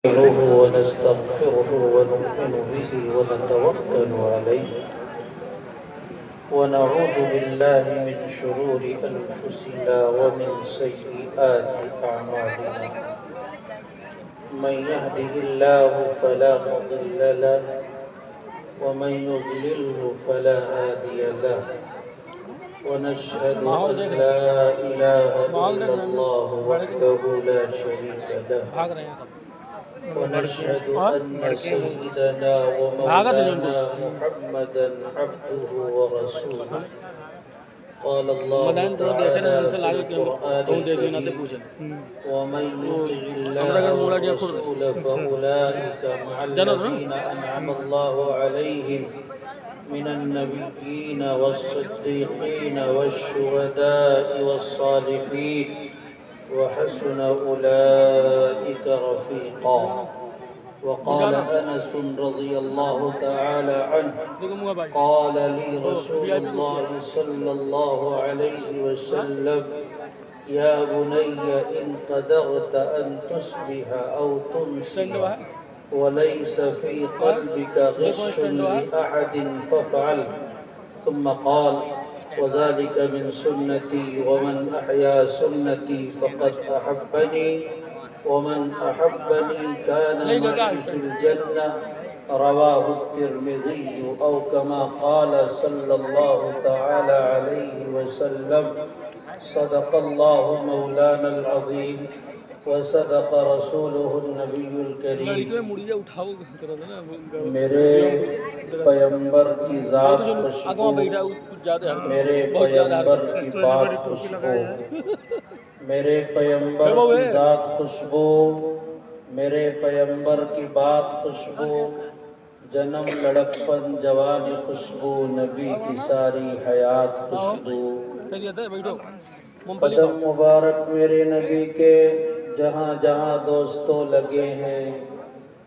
نستعينه ونستغفره ونؤمن به ونتوكل عليه ونعوذ بالله من شرور أنفسنا ومن سيئات أعمالنا من يهده الله فلا مضل له ومن يضلله فلا هادي له ونشهد أن لا إله إلا الله وحده لا شريك له ونشهد أن سيدنا ومولانا محمدا عبده ورسوله قال الله تعالى في القرآن الكريم ومن يطع الله ورسوله فأولئك مع الذين أنعم الله عليهم من النبيين والصديقين والشهداء والصالحين وحسن أولئك رفيقا وقال أنس رضي الله تعالى عنه قال لي رسول الله صلى الله عليه وسلم يا بني إن قدرت أن تصبح أو تمسي وليس في قلبك غش لأحد فافعل ثم قال وذلك من سنتي ومن أحيا سنتي فقد أحبني ومن أحبني كان معي في الجنة رواه الترمذي أو كما قال صلى الله تعالى عليه وسلم صدق الله مولانا العظيم وصدق رسوله النبی الکریم میرے پیمبر کی ذات خوشبو میرے پیمبر کی بات خوشبو میرے پیمبر کی ذات خوشبو میرے پیمبر کی بات خوشبو جنم لڑکپن جوانی خوشبو نبی کی ساری حیات خوشبو قدم مبارک میرے نبی کے جہاں جہاں دوستوں لگے ہیں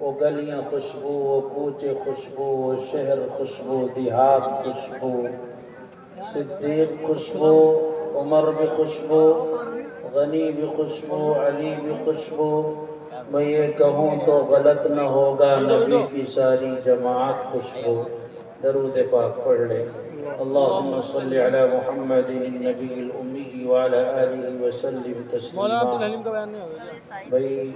وہ گلیاں خوشبو وہ کوچے خوشبو وہ شہر خوشبو دیہات خوشبو صدیق خوشبو عمر بھی خوشبو غنی بھی خوشبو علی بھی خوشبو میں یہ کہوں تو غلط نہ ہوگا نبی کی ساری جماعت خوشبو درود پاک پڑھ لیں اللہم صلی علی محمد النبی الامی وعلی آلہ وسلم تسلیما بھئی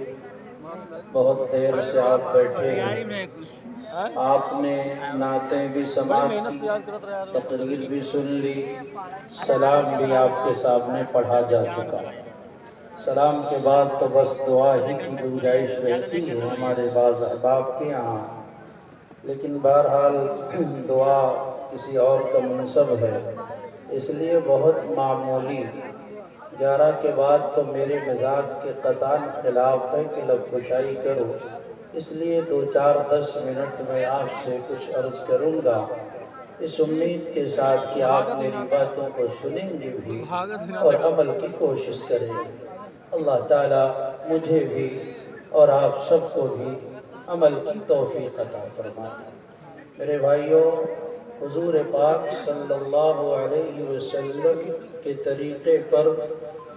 بہت دیر سے آپ بیٹھے ہیں آپ نے نعتیں بھی سماعت کی تقریر بھی سن لی سلام بھی آپ کے سامنے پڑھا جا چکا سلام کے بعد تو بس دعا ہی کی گنجائش رہتی ہے ہمارے بعض احباب کے یہاں لیکن بہرحال دعا کسی اور کا منصب ہے اس لیے بہت معمولی 11 کے بعد تو میرے مزاج کے قطعاً خلاف ہے کہ لب گشائی کرو اس لیے 2-4-10 منٹ میں آپ سے کچھ عرض کروں گا اس امید کے ساتھ کہ آپ میری باتوں کو سنیں گے بھی اور عمل کی کوشش کریں گے اللہ تعالیٰ مجھے بھی اور آپ سب کو بھی عمل کی توفیق عطا فرمائے میرے بھائیوں حضور پاک صلی اللہ علیہ وسلم کے طریقے پر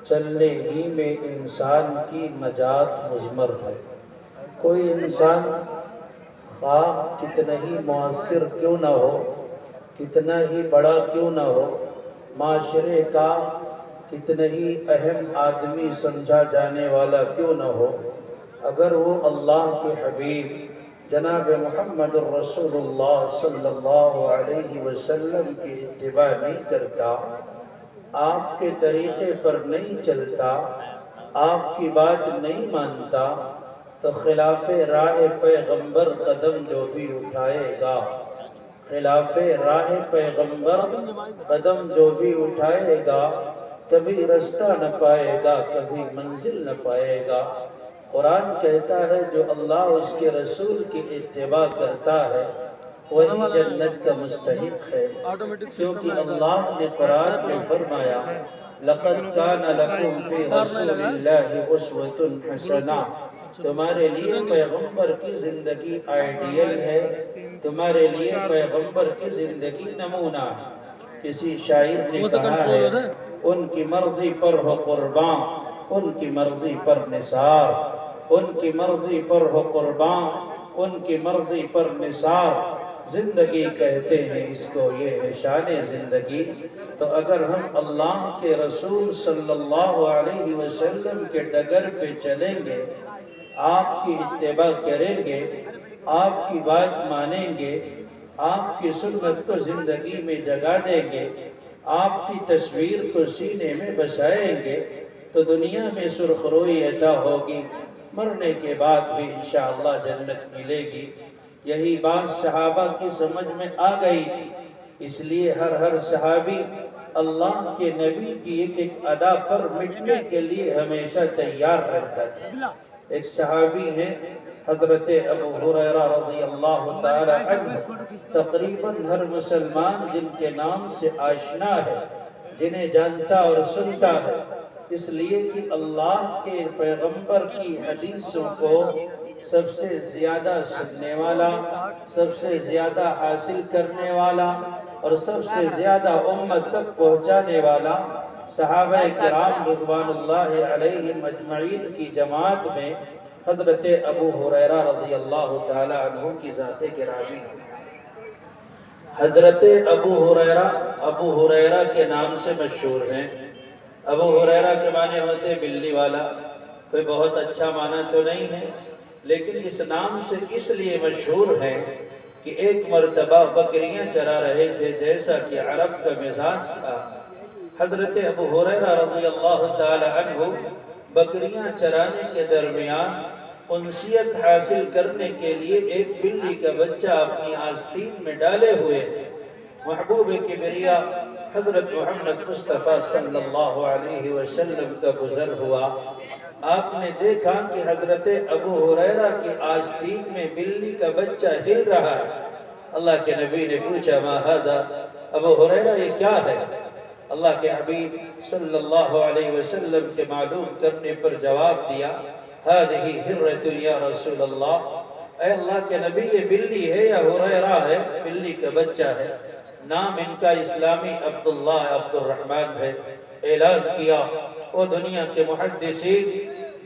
چلنے ہی میں انسان کی نجات مضمر ہے کوئی انسان خواہ کتنا ہی مؤثر کیوں نہ ہو کتنا ہی بڑا کیوں نہ ہو معاشرے کا کتنا ہی اہم آدمی سمجھا جانے والا کیوں نہ ہو اگر وہ اللہ کے حبیب جناب محمد الرسول اللہ صلی اللہ علیہ وسلم کی اتباع نہیں کرتا آپ کے طریقے پر نہیں چلتا آپ کی بات نہیں مانتا تو خلاف راہ پیغمبر قدم جو بھی اٹھائے گا خلاف راہ پیغمبر قدم جو بھی اٹھائے گا کبھی رستہ نہ پائے گا کبھی منزل نہ پائے گا قرآن کہتا ہے جو اللہ اس کے رسول کی اتباع کرتا ہے وہی جنت کا مستحق ہے کیونکہ اللہ نے قرآن میں فرمایا لَقَدْ كَانَ لَكُمْ فِي رَسُولِ اللَّهِ أُسْوَةٌ حَسَنَةٌ تمہارے لیے پیغمبر کی زندگی آئیڈیل ہے تمہارے لیے پیغمبر کی زندگی نمونہ ہے کسی شاعر نے کہا ہے ان کی مرضی پر ہو قربان ان کی مرضی پر نثار ان کی مرضی پر ہو قربان، ان کی مرضی پر نثار۔ زندگی کہتے ہیں اس کو، یہ ہے شان زندگی۔ تو اگر ہم اللہ کے رسول صلی اللہ علیہ وسلم کے ڈگر پہ چلیں گے، آپ کی اتباع کریں گے، آپ کی بات مانیں گے، آپ کی سنت کو زندگی میں جگا دیں گے، آپ کی تصویر کو سینے میں بسائیں گے، تو دنیا میں سرخروئی عطا ہوگی، مرنے کے بعد بھی انشاءاللہ جنت ملے گی۔ یہی بات صحابہ کی سمجھ میں آ گئی تھی، اس لیے ہر صحابی اللہ کے نبی کی ایک ادا پر مٹنے کے لیے ہمیشہ تیار رہتا تھا۔ ایک صحابی ہیں حضرت ابو ہریرہ رضی اللہ تعالی عنہ، تقریباً ہر مسلمان جن کے نام سے آشنا ہے، جنہیں جانتا اور سنتا ہے، اس لیے کہ اللہ کے پیغمبر کی حدیثوں کو سب سے زیادہ سننے والا، سب سے زیادہ حاصل کرنے والا اور سب سے زیادہ امت تک پہنچانے والا صحابہ کرام رضوان اللہ علیہم اجمعین کی جماعت میں حضرت ابو ہریرہ رضی اللہ تعالی عنہ کی ذات گرامی۔ حضرت ابو ہریرہ کے نام سے مشہور ہیں۔ ابو ہریرہ کے معنی ہوتے بلی والا، کوئی بہت اچھا معنی تو نہیں ہے، لیکن اس نام سے اس لیے مشہور ہے کہ ایک مرتبہ بکریاں چرا رہے تھے، جیسا کہ عرب کا مزاج تھا۔ حضرت ابو ہریرہ رضی اللہ تعالی عنہ بکریاں چرانے کے درمیان انسیت حاصل کرنے کے لیے ایک بلی کا بچہ اپنی آستین میں ڈالے ہوئے تھے۔ محبوب کبریا حضرت محمد مصطفیٰ صلی اللہ علیہ وسلم کا گزر ہوا، آپ نے دیکھا کہ حضرت ابو ہریرہ کی آستین میں بلی کا بچہ ہل رہا ہے۔ اللہ کے نبی نے پوچھا ما ھذا، ابو ہریرہ یہ کیا ہے؟ اللہ کے حبیب صلی اللہ علیہ وسلم کے معلوم کرنے پر جواب دیا ھذہ ھرۃ یا رسول اللہ، اے اللہ کے نبی یہ بلی ہے یا ہریرہ ہے؟ بلی کا بچہ ہے۔ نام ان کا اسلامی عبداللہ عبد الرحمن ہے۔ اعلان کیا وہ دنیا کے محدثین،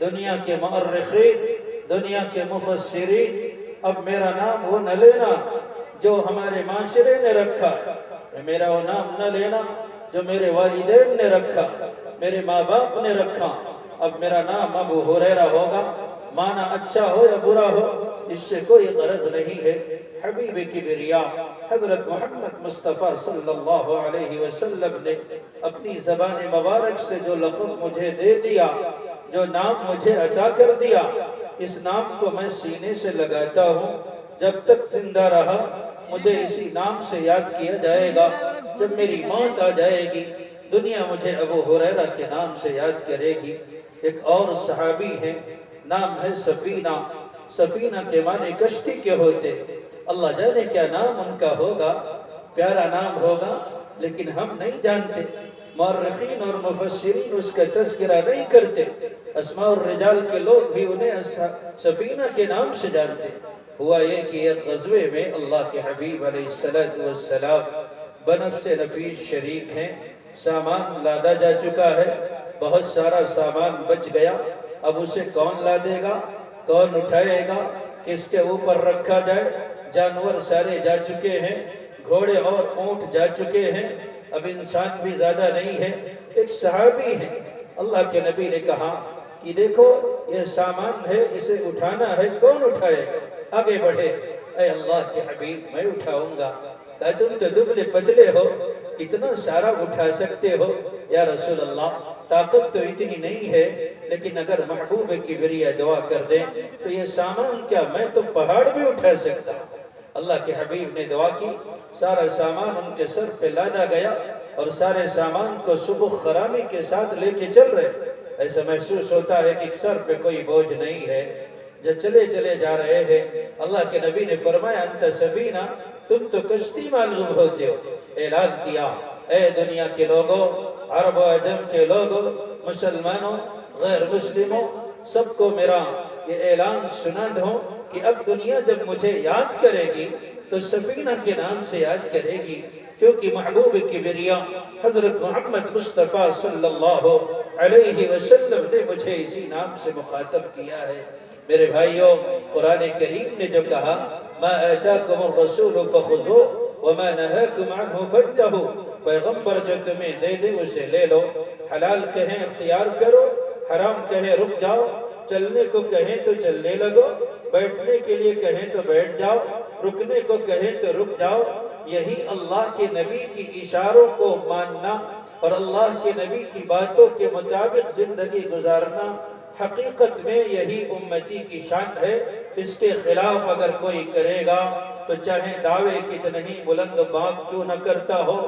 دنیا کے مؤرخین، دنیا کے مفسرین، اب میرا نام وہ نہ لینا جو ہمارے معاشرے نے رکھا، میرا وہ نام نہ لینا جو میرے والدین نے رکھا، میرے ماں باپ نے رکھا، اب میرا نام ابو ہریرہ ہوگا، معنی اچھا ہو یا برا ہو اس سے کوئی غرض نہیں ہے۔ حبیب کبریا حضرت محمد مصطفیٰ صلی اللہ علیہ وسلم نے اپنی زبان مبارک سے جو لقب مجھے دے دیا، جو نام مجھے عطا کر دیا، اس نام کو میں سینے سے لگاتا ہوں، جب تک زندہ رہا مجھے اسی نام سے یاد کیا جائے گا۔ جب میری موت آ جائے گی دنیا مجھے ابو ہریرہ کے نام سے یاد کرے گی۔ ایک اور صحابی ہیں، نام ہے سفینہ۔ سفینہ کے معنی کشتی کے ہوتے، اللہ جانے کیا نام ان کا ہوگا، پیارا نام ہوگا، لیکن ہم نہیں جانتے، مورخین اور مفسرین اس کا تذکرہ نہیں کرتے، اسماء الرجال کے لوگ بھی انہیں سفینہ کے نام سے جانتے۔ ہوا یہ کہ ایک غزوے میں اللہ کے حبیب علیہ السلام بنفس نفیس شریک ہیں، سامان لادا جا چکا ہے، بہت سارا سامان بچ گیا، اب اسے کون لادے گا، کون اٹھائے گا، کس کے اوپر رکھا جائے؟ جانور سارے جا چکے ہیں، گھوڑے اور اونٹ جا چکے ہیں، اب انسان بھی زیادہ نہیں ہے۔ ایک صحابی ہے، اللہ کے نبی نے کہا کہ دیکھو یہ سامان ہے، اسے اٹھانا ہے، کون اٹھائے گا؟ آگے بڑھے، اے اللہ کے حبیب میں اٹھاؤں گا۔ کہا تم تو دبلے پتلے ہو، اتنا سارا اٹھا سکتے ہو؟ یا رسول اللہ طاقت تو اتنی نہیں ہے، لیکن اگر محبوب کبریا دعا کر دیں تو یہ سامان کیا میں تو پہاڑ بھی اٹھا سکتا۔ اللہ کے حبیب نے دعا کی، سارا سامان ان کے سر پہ لادا گیا اور سارے سامان کو صبح خرامی کے ساتھ لے کے چل رہے۔ ایسا محسوس ہوتا ہے کہ سر پہ کوئی بوجھ نہیں ہے، جب چلے جا رہے ہیں۔ اللہ کے نبی نے فرمایا انت سفینہ، تم تو کشتی معلوم ہوتے ہو۔ اعلان کیا اے دنیا کے لوگوں، عرب و عجم کے لوگوں، مسلمانوں، غیر مسلموں، سب کو میرا یہ اعلان سنا دو کہ اب دنیا جب مجھے یاد کرے گی تو سفینہ کے نام سے یاد کرے گی، کیونکہ محبوب کبریا حضرت محمد مصطفیٰ صلی اللہ علیہ وسلم نے مجھے اسی نام سے مخاطب کیا ہے۔ میرے بھائیوں، قرآن کریم نے جو کہا ما آتاکم الرسول فخذوه وما نهاکم عنہ فانتہوا، پیغمبر جو تمہیں دے دے اسے لے لو، حلال کہیں اختیار کرو، حرام کہیں رک جاؤ، چلنے کو کہیں تو چلنے لگو، بیٹھنے کے لیے کہیں تو بیٹھ جاؤ، رکنے کو کہیں تو رک جاؤ۔ یہی اللہ کے نبی کی اشاروں کو ماننا اور اللہ کے نبی کی باتوں کے مطابق زندگی گزارنا، حقیقت میں یہی امتی کی شان ہے۔ اس کے خلاف اگر کوئی کرے گا تو چاہے دعوے کتنے ہی بلند باغ کیوں نہ کرتا ہو،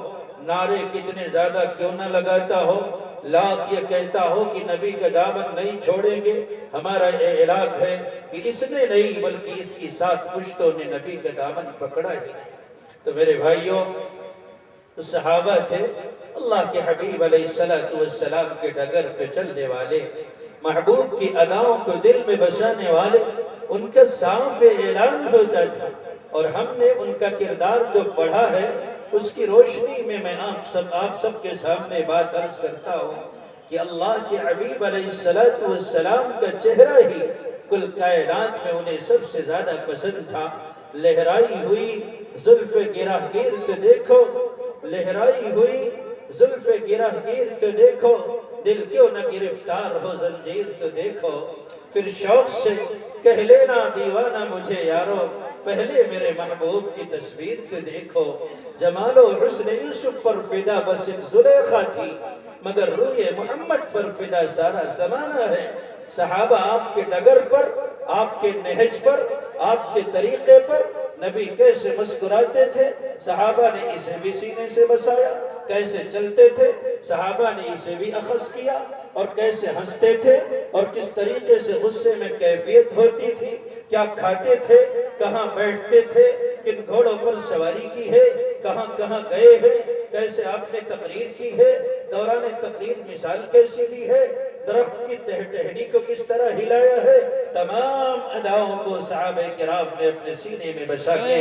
نعرے کتنے زیادہ کیوں نہ لگاتا ہو، لاکھ یہ کہتا ہو کہ نبی کا دامن نہیں چھوڑیں گے، ہمارا یہ اعلان ہے کہ اس نے نہیں بلکہ اس کی 7 پشتوں نے نبی کا دامن پکڑا ہی نہیں۔ تو میرے بھائیوں، صحابہ تھے اللہ کے حبیب علیہ السلام کے ڈگر پہ چلنے والے، محبوب کی اداؤں کو دل میں بسانے والے، ان کا صاف اعلان ہوتا تھا، اور ہم نے ان کا کردار جو پڑھا ہے اس کی روشنی میں آپ سب کے سامنے بات عرض کرتا ہوں کہ اللہ کے حبیب علیہ السلام کا چہرہ ہی کل کائنات میں انہیں سب سے زیادہ پسند تھا۔ لہرائی ہوئی زلف گرہ گیر تو دیکھو، لہرائی ہوئی زلف گرہ گیر تو دیکھو، دل کیوں نہ گرفتار ہو زنجیر تو دیکھو، پھر شوق سے کہہ لینا دیوانہ مجھے یارو، پہلے میرے محبوب کی تصویر تو دیکھو۔ جمال و حسن یوسف پر فدا بس ایک زلیخا تھی، مگر روئے محمد پر فدا سارا زمانہ ہے۔ صحابہ آپ کے ڈگر پر، آپ کے نہج پر، آپ کے طریقے پر نبی کیسے مسکراتے تھے، صحابہ نے اسے بھی سینے سے بسایا، کیسے چلتے تھے صحابہ نے اسے بھی اخذ کیا، اور کیسے ہنستے تھے اور کس طریقے سے غصے میں کیفیت ہوتی تھی، کیا کھاتے تھے، کہاں بیٹھتے تھے، کن گھوڑوں پر سواری کی ہے، کہاں کہاں گئے ہیں، کیسے آپ نے تقریر کی ہے، دوران تقریر مثال کیسی دی ہے، درخت کی ٹہنی کو کس طرح ہلایا ہے، تمام اداؤں کو صحابہ کرام نے اپنے سینے میں بسا کے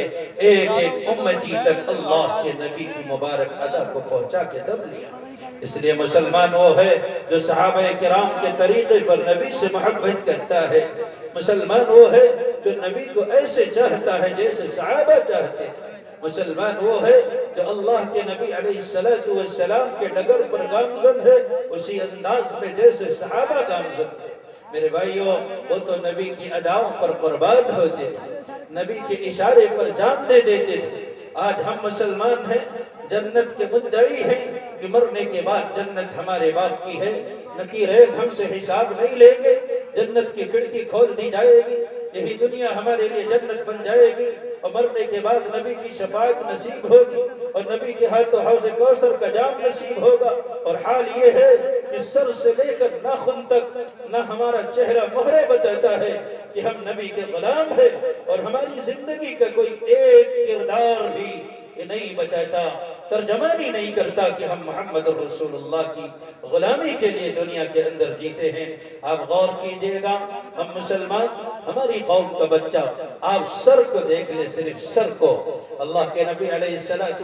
ایک ایک امتی تک اللہ کے نبی کی مبارک ادا کو پہنچا کے دم لیا۔ اس لیے مسلمان وہ ہے جو صحابہ کرام کے طریقے پر نبی سے محبت کرتا ہے، مسلمان وہ ہے جو نبی کو ایسے چاہتا ہے جیسے صحابہ چاہتے تھے، مسلمان وہ ہے جو اللہ کے نبی علیہ السلام کے ڈگر پر گامزن ہے اسی انداز میں جیسے صحابہ گامزن تھے۔ میرے بھائیوں، وہ تو نبی کی اداؤں پر قربان ہوتے تھے، نبی کے اشارے پر جان دے دیتے تھے۔ آج ہم مسلمان ہیں، جنت کے مدعی ہیں کہ مرنے کے بعد جنت ہمارے باپ کی ہے، نکیرین ہم سے حساب نہیں لیں گے، جنت کی کھڑکی کھول دی جائے گی، یہی دنیا ہمارے لیے جنت بن جائے گی، اور مرنے کے بعد نبی کی شفاعت نصیب ہوگی، اور نبی کے ہاتھوں حوض کوثر کا جام نصیب ہوگا۔ اور حال یہ ہے کہ سر سے لے کر ناخن تک نہ ہمارا چہرہ مہرے بتاتا ہے کہ ہم نبی کے غلام ہیں، اور ہماری زندگی کا کوئی ایک کردار بھی یہ نہیں بتاتا، ترجمانی نہیں کرتا کہ ہم محمد رسول اللہ کی غلامی کے لیے دنیا کے اندر جیتے ہیں۔ آپ غور کیجئے گا، ہم مسلمان، ہماری قوم کا بچہ، آپ سر کو دیکھ لیں، صرف سر کو، اللہ کے نبی علیہ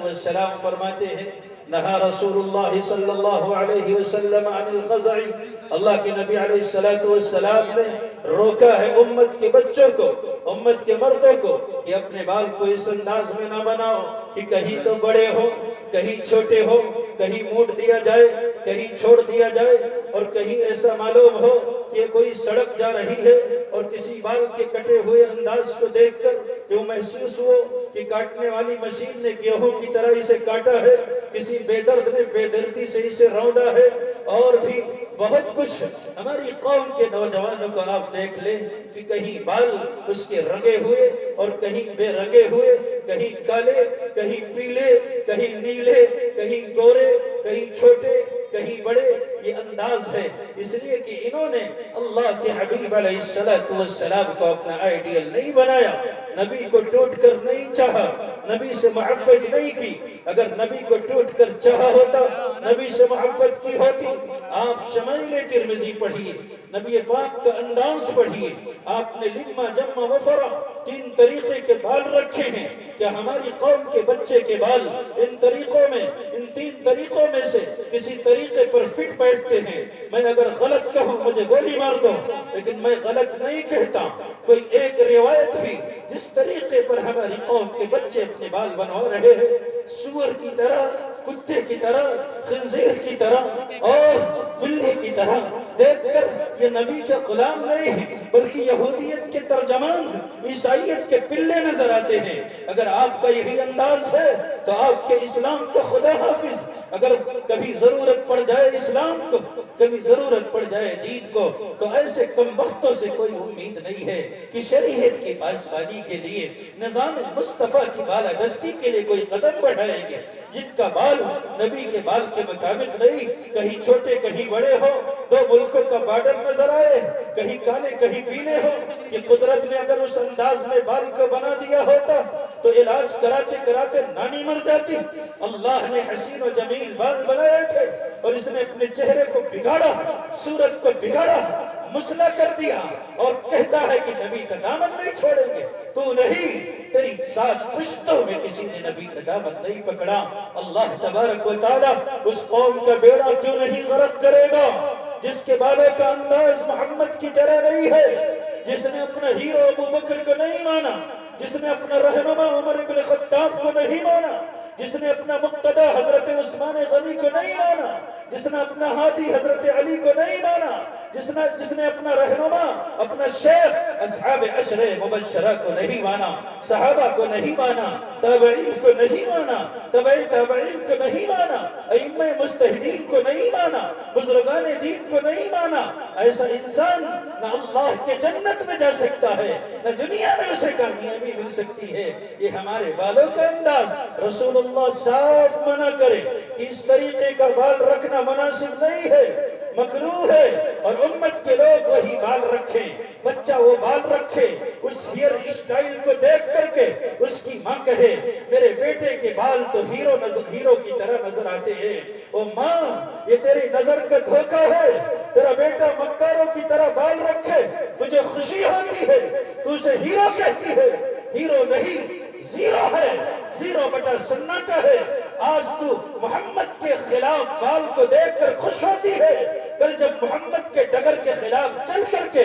السلام فرماتے ہیں نہا رسول اللہ صلی اللہ علیہ وسلم عن الخزع، اللہ کے نبی علیہ السلام نے روکا ہے امت کے بچوں کو، امت کے مردوں کو کہ اپنے بال کو اس انداز میں نہ بناؤ کہ کہیں تو بڑے ہو، کہیں چھوٹے ہو، کہیں موڑ دیا جائے، کہیں چھوڑ دیا جائے، اور کہیں ایسا معلوم ہو کہ کوئی سڑک جا رہی ہے اور کسی بال کے کٹے ہوئے انداز کو دیکھ کر یہ محسوس ہو کہ کاٹنے والی مشین نے گیہوں کی طرح اسے کاٹا ہے، کسی بے درد نے بے دردی سے اسے روندا ہے، اور بھی بہت کچھ۔ ہماری قوم کے نوجوانوں کو آپ دیکھ لیں کہ کہیں بال اس کے رنگے ہوئے اور کہیں بے رنگے ہوئے، کہیں کالے، کہیں پیلے، کہیں نیلے، کہیں گورے، کہیں چھوٹے، کہیں بڑے، یہ انداز ہے، اس لیے کہ انہوں نے اللہ کے حبیب علیہ السلام کو اپنا آئیڈیل نہیں بنایا، نبی کو ٹوٹ کر نہیں چاہا، نبی سے محبت نہیں کی۔ اگر نبی کو ٹوٹ کر چاہا ہوتا، نبی سے محبت کی ہوتی۔ آپ شمائل ترمذی پڑھیے، نبی پاک کا انداز پڑھیے، آپ نے لما جمع وفرا 3 طریقے کے بال رکھے ہیں۔ کہ ہماری قوم کے بچے کے بال ان طریقوں میں، ان 3 طریقوں میں سے کسی طریقے پر فٹ بیٹھتے ہیں۔ میں اگر غلط کہوں مجھے گولی مار دو، لیکن میں غلط نہیں کہتا۔ کوئی ایک روایت بھی جس طریقے پر ہماری قوم کے بچے اپنے بال بنوا رہے ہیں، سور کی طرح، کتے کی طرح، خنزیر کی طرح اور بلی کی طرح، دیکھ کر یہ نبی کے غلام نہیں ہیں بلکہ یہودیت کے ترجمان، عیسائیت کے پلے نظر آتے ہیں۔ اگر آپ کا یہی انداز ہے تو آپ کے اسلام کا خدا حافظ۔ اگر کبھی ضرورت پڑ جائے اسلام کو، کبھی ضرورت پڑ جائے دین کو، تو ایسے کم وقتوں سے کوئی امید نہیں ہے کہ شریعت کی پاسبانی کے لیے، نظام مصطفیٰ کی بالادستی کے لیے کوئی قدم بڑھائیں گے۔ جن کا بال نبی کے بال کے مطابق نہیں، کہیں چھوٹے کہیں بڑے ہو، 2 ملکوں کا بارڈر نظر آئے، کہیں کالے کہیں پیلے ہو، کہ قدرت نے اگر اس انداز میں بال کو بنا دیا ہوتا تو علاج کراتے کراتے نانی مر جاتی۔ اللہ نے حسین و جمیل بال بنائے تھے اور اس نے اپنے چہرے کو بگاڑا، صورت کو بگاڑا، مسئلہ کر دیا، اور کہتا ہے کہ نبی کا دامن نہیں چھوڑیں گے۔ تو نہیں، تیری 7 پشتوں میں کسی نے نبی کا دامن نہیں پکڑا۔ اللہ تبارک و تعالی اس قوم کا بیڑا کیوں نہیں غرق کرے گا جس کے بالوں کا انداز محمد کی طرح نہیں ہے، جس نے اپنا ہیرو ابو بکر کو نہیں مانا، جس نے اپنا رہنما عمر بن خطاب کو نہیں مانا، جس نے اپنا مقتدی حضرت عثمان غنی کو نہیں مانا، جس نے اپنا ہادی حضرت علی کو نہیں مانا، جس نے اپنا رہنما، اپنا شیخ اصحاب عشر مبشرہ کو نہیں مانا، صحابہ کو نہیں مانا، تابعین کو نہیں مانا، تابعین کو نہیں مانا، ائمہ مجتہدین کو نہیں مانا، بزرگان دین کو نہیں مانا، ایسا انسان نہ اللہ کے جنت میں جا سکتا ہے، نہ دنیا میں اسے کامیابی مل سکتی ہے۔ یہ ہمارے بالوں کا انداز، رسول اللہ صاف منع کرے کہ اس طریقے کا بال رکھنا مناسب نہیں ہے، مکروہ ہے، اور امت کے لوگ وہی بال رکھیں، بچہ وہ بال رکھے، اس ہیئر اسٹائل کو دیکھ کر کے اس کی ماں کہے میرے بیٹے کے بال تو ہیرو کی طرح نظر آتے ہیں۔ او ماں، یہ تیری نظر کا دھوکہ ہے، تیرا بیٹا مکاروں کی طرح بال رکھے، تجھے خوشی ہوتی ہے، تو اسے ہیرو کہتی ہے۔ ہیرو نہیں، زیرو ہے، 0/سناٹا ہے۔ آج تو محمد کے خلاف بال کو دیکھ کر خوش ہوتی ہے، کل جب محمد کے ڈگر کے خلاف چل کر کے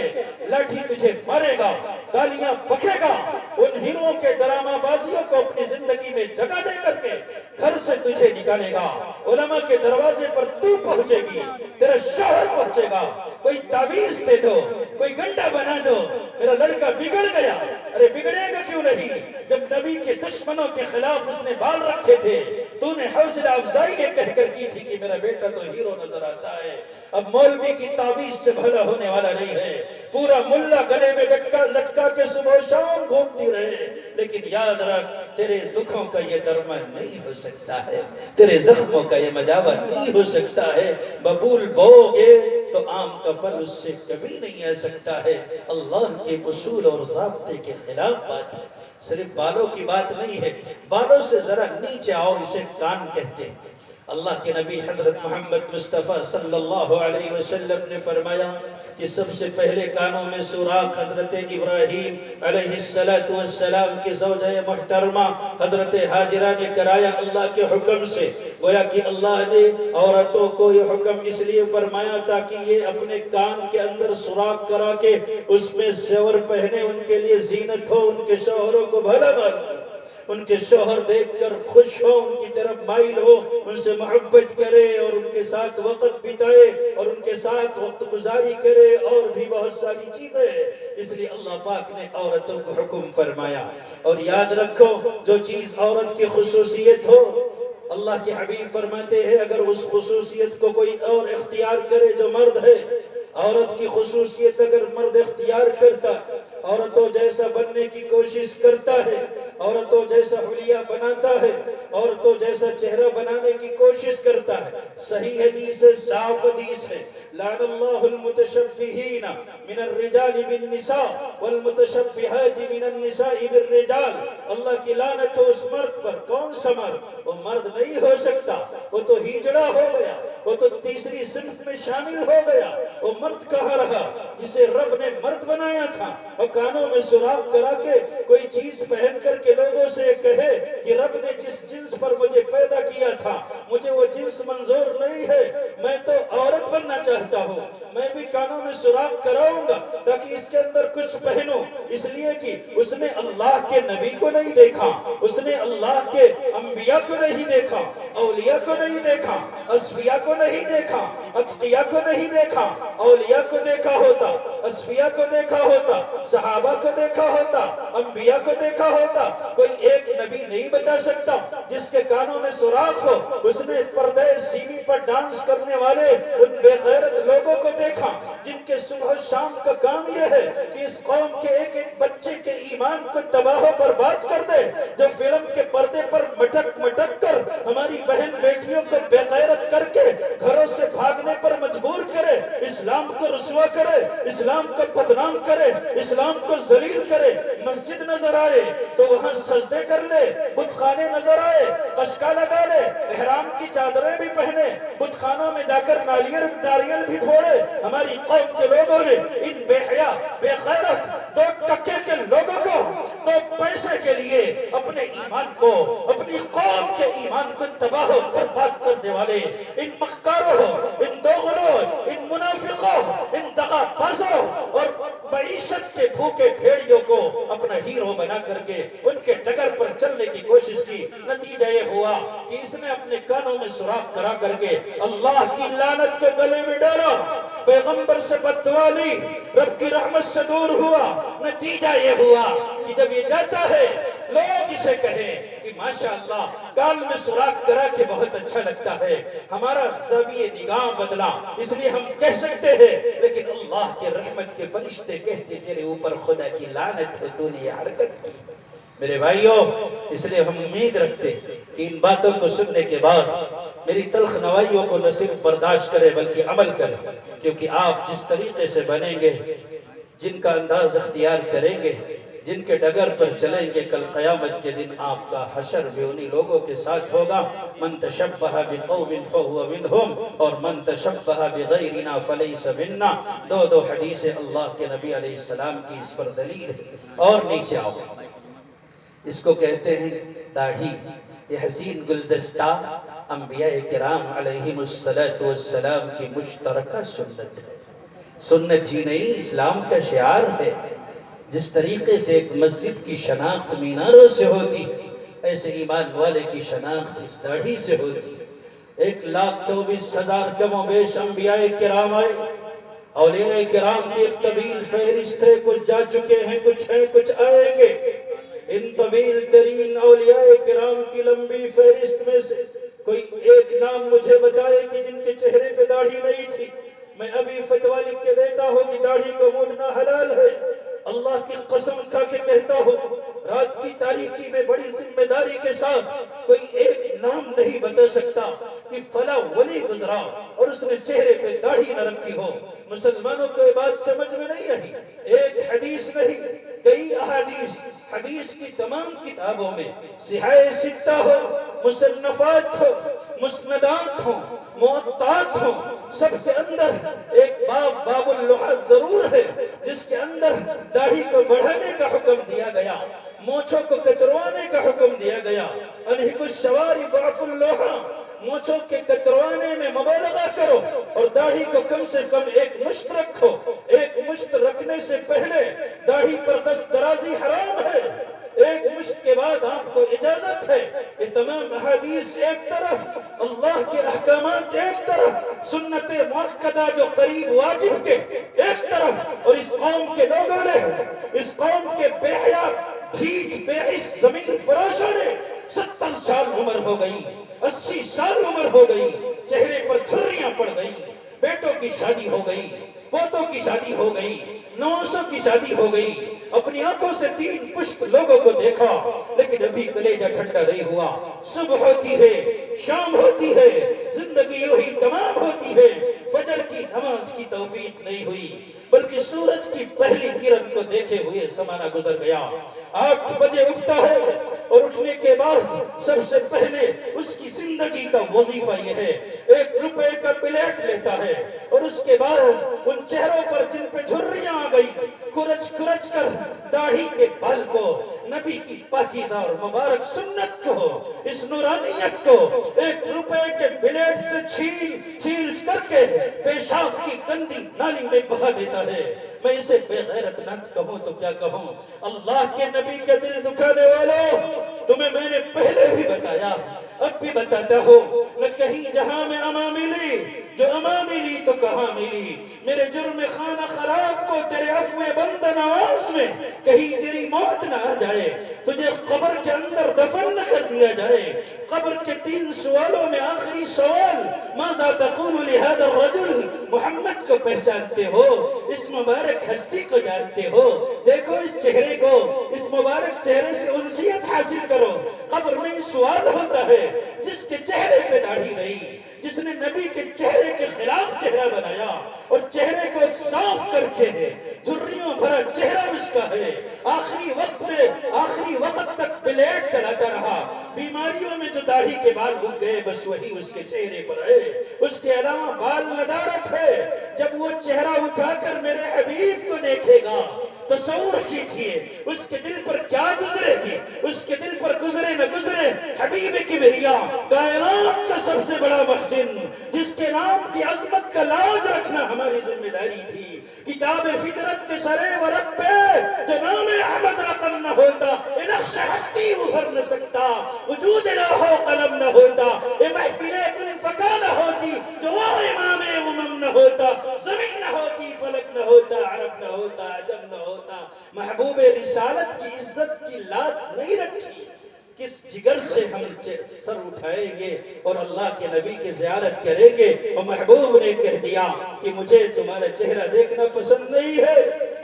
لاٹھی تجھے مارے گا، گالیاں بکے گا، ان ہیروؤں کے ڈرامہ بازیوں کو اپنی زندگی میں جگہ دے کر کے گھر سے تجھے نکالے گا، علماء کے دروازے پر تو پہنچے گی، تیرا شوہر پہنچے گا، کوئی تعویذ دے دو، کوئی گنڈا بنا دو، میرا لڑکا بگڑ گیا۔ ارے بگڑے گا کیوں نہیں؟ جب نبی کے دشمنوں کے خلاف اس نے بال رکھے تھے تو نے حوصلہ افزائی یہ کہہ کر کی تھی کہ میرا بیٹا تو ہیرو نظر آتا ہے۔ اب مولوی کی تعویذ سے بھلا ہونے والا نہیں ہے، پورا ملا گلے میں لٹکا کے صبح و شام گھومتی رہے، لیکن یاد رکھ تیرے دکھوں کا یہ درمان نہیں ہو سکتا ہے، تیرے زخموں کا یہ مداوع نہیں ہو سکتا ہے۔ ببول بو گے تو آم کا پھل اس سے کبھی نہیں آ سکتا ہے۔ اللہ کے اصول اور ضابطے کے خلاف بات ہے، صرف بالوں کی بات نہیں ہے۔ بالوں سے ذرا نیچے آؤ، اسے کان کہتے ہیں۔ اللہ کے نبی حضرت محمد مصطفیٰ صلی اللہ علیہ وسلم نے فرمایا کہ سب سے پہلے کانوں میں سوراخ حضرت ابراہیم علیہ السلام کی زوجہ محترمہ حضرت ہاجرہ نے کرایا اللہ کے حکم سے۔ گویا کہ اللہ نے عورتوں کو یہ حکم اس لیے فرمایا تاکہ یہ اپنے کان کے اندر سوراخ کرا کے اس میں زیور پہنے، ان کے لیے زینت ہو، ان کے شوہروں کو بھلا معلوم، ان کے شوہر دیکھ کر خوش ہو، ان کی طرف مائل ہو، ان سے محبت کرے اور ان کے ساتھ وقت بتائے اور ان کے ساتھ وقت گزاری کرے، اور بھی بہت ساری چیزیں۔ اس لیے اللہ پاک نے عورتوں کو حکم فرمایا۔ اور یاد رکھو جو چیز عورت کی خصوصیت ہو، اللہ کے حبیب فرماتے ہیں اگر اس خصوصیت کو کوئی اور اختیار کرے جو مرد ہے، عورت کی خصوصیت اگر مرد اختیار کرتا، عورتوں جیسا بننے کی کوشش کرتا ہے، عورتوں جیسا حلیہ بناتا ہے، عورتوں جیسا چہرہ بنانے کی کوشش کرتا ہے۔ صحیح حدیث ہے، صاف حدیث ہے، لعن اللہ المتشبہین من الرجال بالنساء والمتشبہات من النساء بالرجال۔ اللہ کی لعنت ہو اس مرد پر۔ کون سا مرد؟ وہ مرد نہیں ہو سکتا، وہ تو ہجڑا ہو گیا، وہ تو تیسری صنف میں شامل ہو گیا۔ وہ مرد کہاں رہا جسے رب نے مرد بنایا تھا؟ اور کانوں میں سراخ کرا کے کوئی چیز پہن کر کے لوگوں سے کہے کہ رب نے جس جنس پر مجھے پیدا کیا تھا مجھے وہ جنس منظور نہیں ہے، میں تو عورت بننا چاہتا ہوں، میں بھی کانوں میں سراخ کراؤں گا تاکہ اس کے اندر کچھ پہنوں۔ اس لیے کہ اس نے اللہ کے نبی کو نہیں دیکھا، اس نے اللہ کے انبیاء کو نہیں دیکھا، اولیاء کو نہیں دیکھا، اصفیاء کو نہیں دیکھا، اتقیاء کو نہیں دیکھا۔ اولیاء کو دیکھا ہوتا، اصفیاء کو دیکھا ہوتا، صحابہ کو دیکھا ہوتا، انبیاء کو دیکھا ہوتا، کوئی ایک نبی نہیں بتا سکتا جس کے کانوں میں سوراخ ہو۔ اس نے پردے سیوی پر ڈانس کرنے والے ان بے غیرت لوگوں کو دیکھا جن کے صبح شام کا کام یہ ہے کہ اس قوم کے ایک ایک بچے کے ایمان کو تباہ و برباد کر دے، جو فلم کے پردے پر مٹک مٹک کر ہماری بہن بیٹیوں کو بے غیرت کر کے گھروں سے بھاگنے پر مجبور کرے، اسلام کو رسوا کرے، اسلام کو بدنام کرے، اسلام کو ذلیل کرے۔ مسجد نظر آئے تو وہاں سجدے کر لے، بت خانے نظر آئے قشقہ لگا لے، احرام کی چادریں بھی پہنے، بت خانوں میں جا کر ناریل بھی پھوڑے۔ ہماری قوم کے لوگوں نے ان بے حیا بے غیرت دو ٹکے کے لوگوں کو دو پیسے کے لیے اپنے ایمان کو، اپنی قوم کے ایمان کو تباہ و برباد کرنے والے ان مکاروں، ان دوغلوں، ان منافقوں، ان دغا بازوں اور معیشت کے بھوکے بھیڑیوں کو اپنا ہیرو بنا کر کے ان کے ڈگر پر چلنے کی کوشش کی۔ نتیجہ یہ ہوا کہ اس نے اپنے کانوں میں سوراخ کرا کر کے اللہ کی لعنت کو گلے میں ڈالا، پیغمبر سے بددعا لی، رب کی رحمت سے دور ہوا۔ نتیجہ یہ ہوا کہ جب یہ جاتا ہے لوگ اسے کہیں کہ ماشاءاللہ کان میں سوراخ کرا کے بہت اچھا لگتا ہے، ہمارا زاویہ نگاہ بدلا اس لیے ہم کہہ سکتے ہیں، لیکن اللہ کے رحمت کے فرشتے کہتے تیرے اوپر خدا کی لعنت ہے، تو نے یہ حرکت کی۔ میرے بھائیوں، اس لیے ہم امید رکھتے کہ ان باتوں کو سننے کے بعد میری تلخ نوائیوں کو نہ صرف برداشت کرے بلکہ عمل کرے، کیونکہ آپ جس طریقے سے بنیں گے، جن کا انداز اختیار کریں گے، جن کے ڈگر پر چلیں گے، کل قیامت کے دن آپ کا حشر بھی انہی لوگوں کے ساتھ ہوگا۔ من تشبہ بقوم فہو منہم اور من تشبہ بغیرنا فلیس منا۔ دو حدیث اللہ کے نبی علیہ السلام کی اس پر دلیل ہے۔ اور نیچے آؤ، اس کو کہتے ہیں داڑھی۔ یہ حسین گلدستہ انبیاء کرام علیہم السلام کی مشترکہ سنت ہے، سنت ہی نہیں اسلام کا شعار ہے۔ جس طریقے سے ایک مسجد کی شناخت میناروں سے ہوتی ایسے ایمان والے کی شناخت اس داڑھی سے ہوتی۔ 1,24,000 کم و بیش انبیاء کرام آئے، اولیاء کرام کی ایک طویل فہرست ہے، کچھ جا چکے ہیں، کچھ ہیں، کچھ آئیں گے۔ ان طویل ترین اولیاء کرام کی لمبی فہرست میں سے کوئی ایک نام مجھے بتائے کہ جن کے چہرے پہ داڑھی نہیں تھی۔ میں ابھی فتویٰ لکھ کے دیتا ہوں کہ داڑھی کو مڈنا حلال ہے۔ اللہ کی قسم کھا کے کہتا ہوں، رات کی تاریکی میں بڑی ذمہ داری کے ساتھ کوئی ایک نام نہیں بتا سکتا کہ فلاں ولی گزرا اور اس نے چہرے پہ داڑھی نہ رکھی ہو۔ مسلمانوں کو یہ بات سمجھ میں نہیں آئی۔ ایک حدیث نہیں، کئی احادیث، حدیث کی تمام کتابوں میں صحیح ستہ ہو، مصنفات ہو، مسندات ہو، موطئات ہو، سب کے اندر ایک باب اللحد ضرور ہے جس کے اندر داڑھی کو بڑھانے کا حکم دیا گیا، مونچھوں کو کتروانے کا حکم دیا گیا۔ انہک الشوارب وعفو اللحى، مونچھوں کے کتروانے میں مبالغہ کرو اور داڑھی کو کم سے کم ایک مشت رکھو۔ ایک مشت رکھنے سے پہلے داڑھی پر دست درازی حرام ہے، ایک مشت کے بعد آپ کو اجازت ہے۔ یہ تمام احادیث ایک طرف، اللہ کے احکامات ایک طرف، سنت مؤکدہ جو قریب واجب کے ایک طرف، اور اس قوم کے لوگوں نے، اس قوم کے بے حیا ڈھیٹ بے حس زمین فراشوں نے 70 سال عمر ہو گئی، 80 سال عمر ہو گئی، چہرے پر جھریاں پڑ گئی، بیٹوں کی شادی ہو گئی، پوتوں کی شادی ہو گئی، نواسوں کی شادی ہو گئی، اپنی آنکھوں سے 3 پشت لوگوں کو دیکھا، لیکن بھی کلیجہ ٹھنڈا نہیں ہوا. صبح ہوتی ہے، شام ہوتی ہے، زندگی یوں ہی تمام ہوتی ہے. فجر کی نماز کی توفیق نہیں ہوئی، بلکہ سورج کی پہلی کرن کو دیکھے ہوئے زمانہ گزر گیا. 8 بجے اٹھتا ہے اور اٹھنے کے بعد سب سے پہلے اس کی زندگی کا وظیفہ یہ ہے 1 روپے کا پلیٹ لیتا ہے، اور اس کے بعد ان چہروں پر جن پہ جھریاں آ گئی کھرچ کھرچ کر داڑھی کے بال کو، نبی کی پاکیزہ اور مبارک سنت کو، اس نورانیت کو 1 روپے کے پلیٹ سے چھیل کر کے پیشاب کی گندی نالی میں بہا دیتا ہے. میں اسے بے غیرت نہ کہوں تو کیا کہوں؟ اللہ کے نبی کے دل دکھانے والوں، تمہیں میں نے پہلے بھی بتایا، اب بھی بتاتا ہوں، نہ کہیں جہاں میں اما ملی، جو اما ملی تو کہاں ملی. میرے جرم خانہ خراب کو تیرے عفو بند نواز میں کہیں تیری موت نہ آ جائے، تجھے قبر کے اندر دفن نہ کر دیا جائے. قبر کے 3 سوالوں میں آخری سوال ماذا تقول لهذا الرجل، محمد کو پہچانتے ہو، اس مبارک ہستی کو جانتے ہو، دیکھو اس چہرے کو، اس مبارک چہرے سے انسیت حاصل کرو. قبر میں سوال ہوتا ہے جس کے چہرے پہ داڑھی نہیں، جس نے نبی کے چہرے کے خلاف چہرہ بنایا اور چہرے کو صاف کر کے جھریوں بھرا چہرہ اس کا ہے، آخری وقت میں آخری وقت تک پلیٹ چلاتا رہا. بیماریوں میں جو داڑھی کے بال اگ گئے بس وہی اس کے چہرے پر ہے، اس کے علاوہ بال ندارت ہے. جب وہ چہرہ اٹھا کر میرے حبیب کو دیکھے گا تصور کیجئے اس کے دل پر کیا گزرے گی، اس کے دل پر گزرے نہ گزرے حبیب کبریا، کائنات کا سب سے بڑا محسن، جس کے نام کی عظمت کا لاج رکھنا ہماری ذمہ داری تھی. کتاب فطرت کے سرے ورق پہ جو نام احمد رقم نہ ہوتا، نقش ہستی ابھر نہ سکتا، وجود لوح و قلم نہ ہوتا، یہ محفل کن فکا نہ ہوتی، جو وہ امام امم نہ ہوتا، زمین نہ ہوتی، فلک نہ ہوتا، عرب نہ ہوتا، عجم نہ ہوتا. محبوب رسالت کی عزت کی لات نہیں رکھی. کس جگر سے ہم سر اٹھائیں گے اور اللہ کے نبی کی زیارت کریں گے؟ اور محبوب نے کہہ دیا کہ مجھے تمہارا چہرہ دیکھنا پسند نہیں ہے،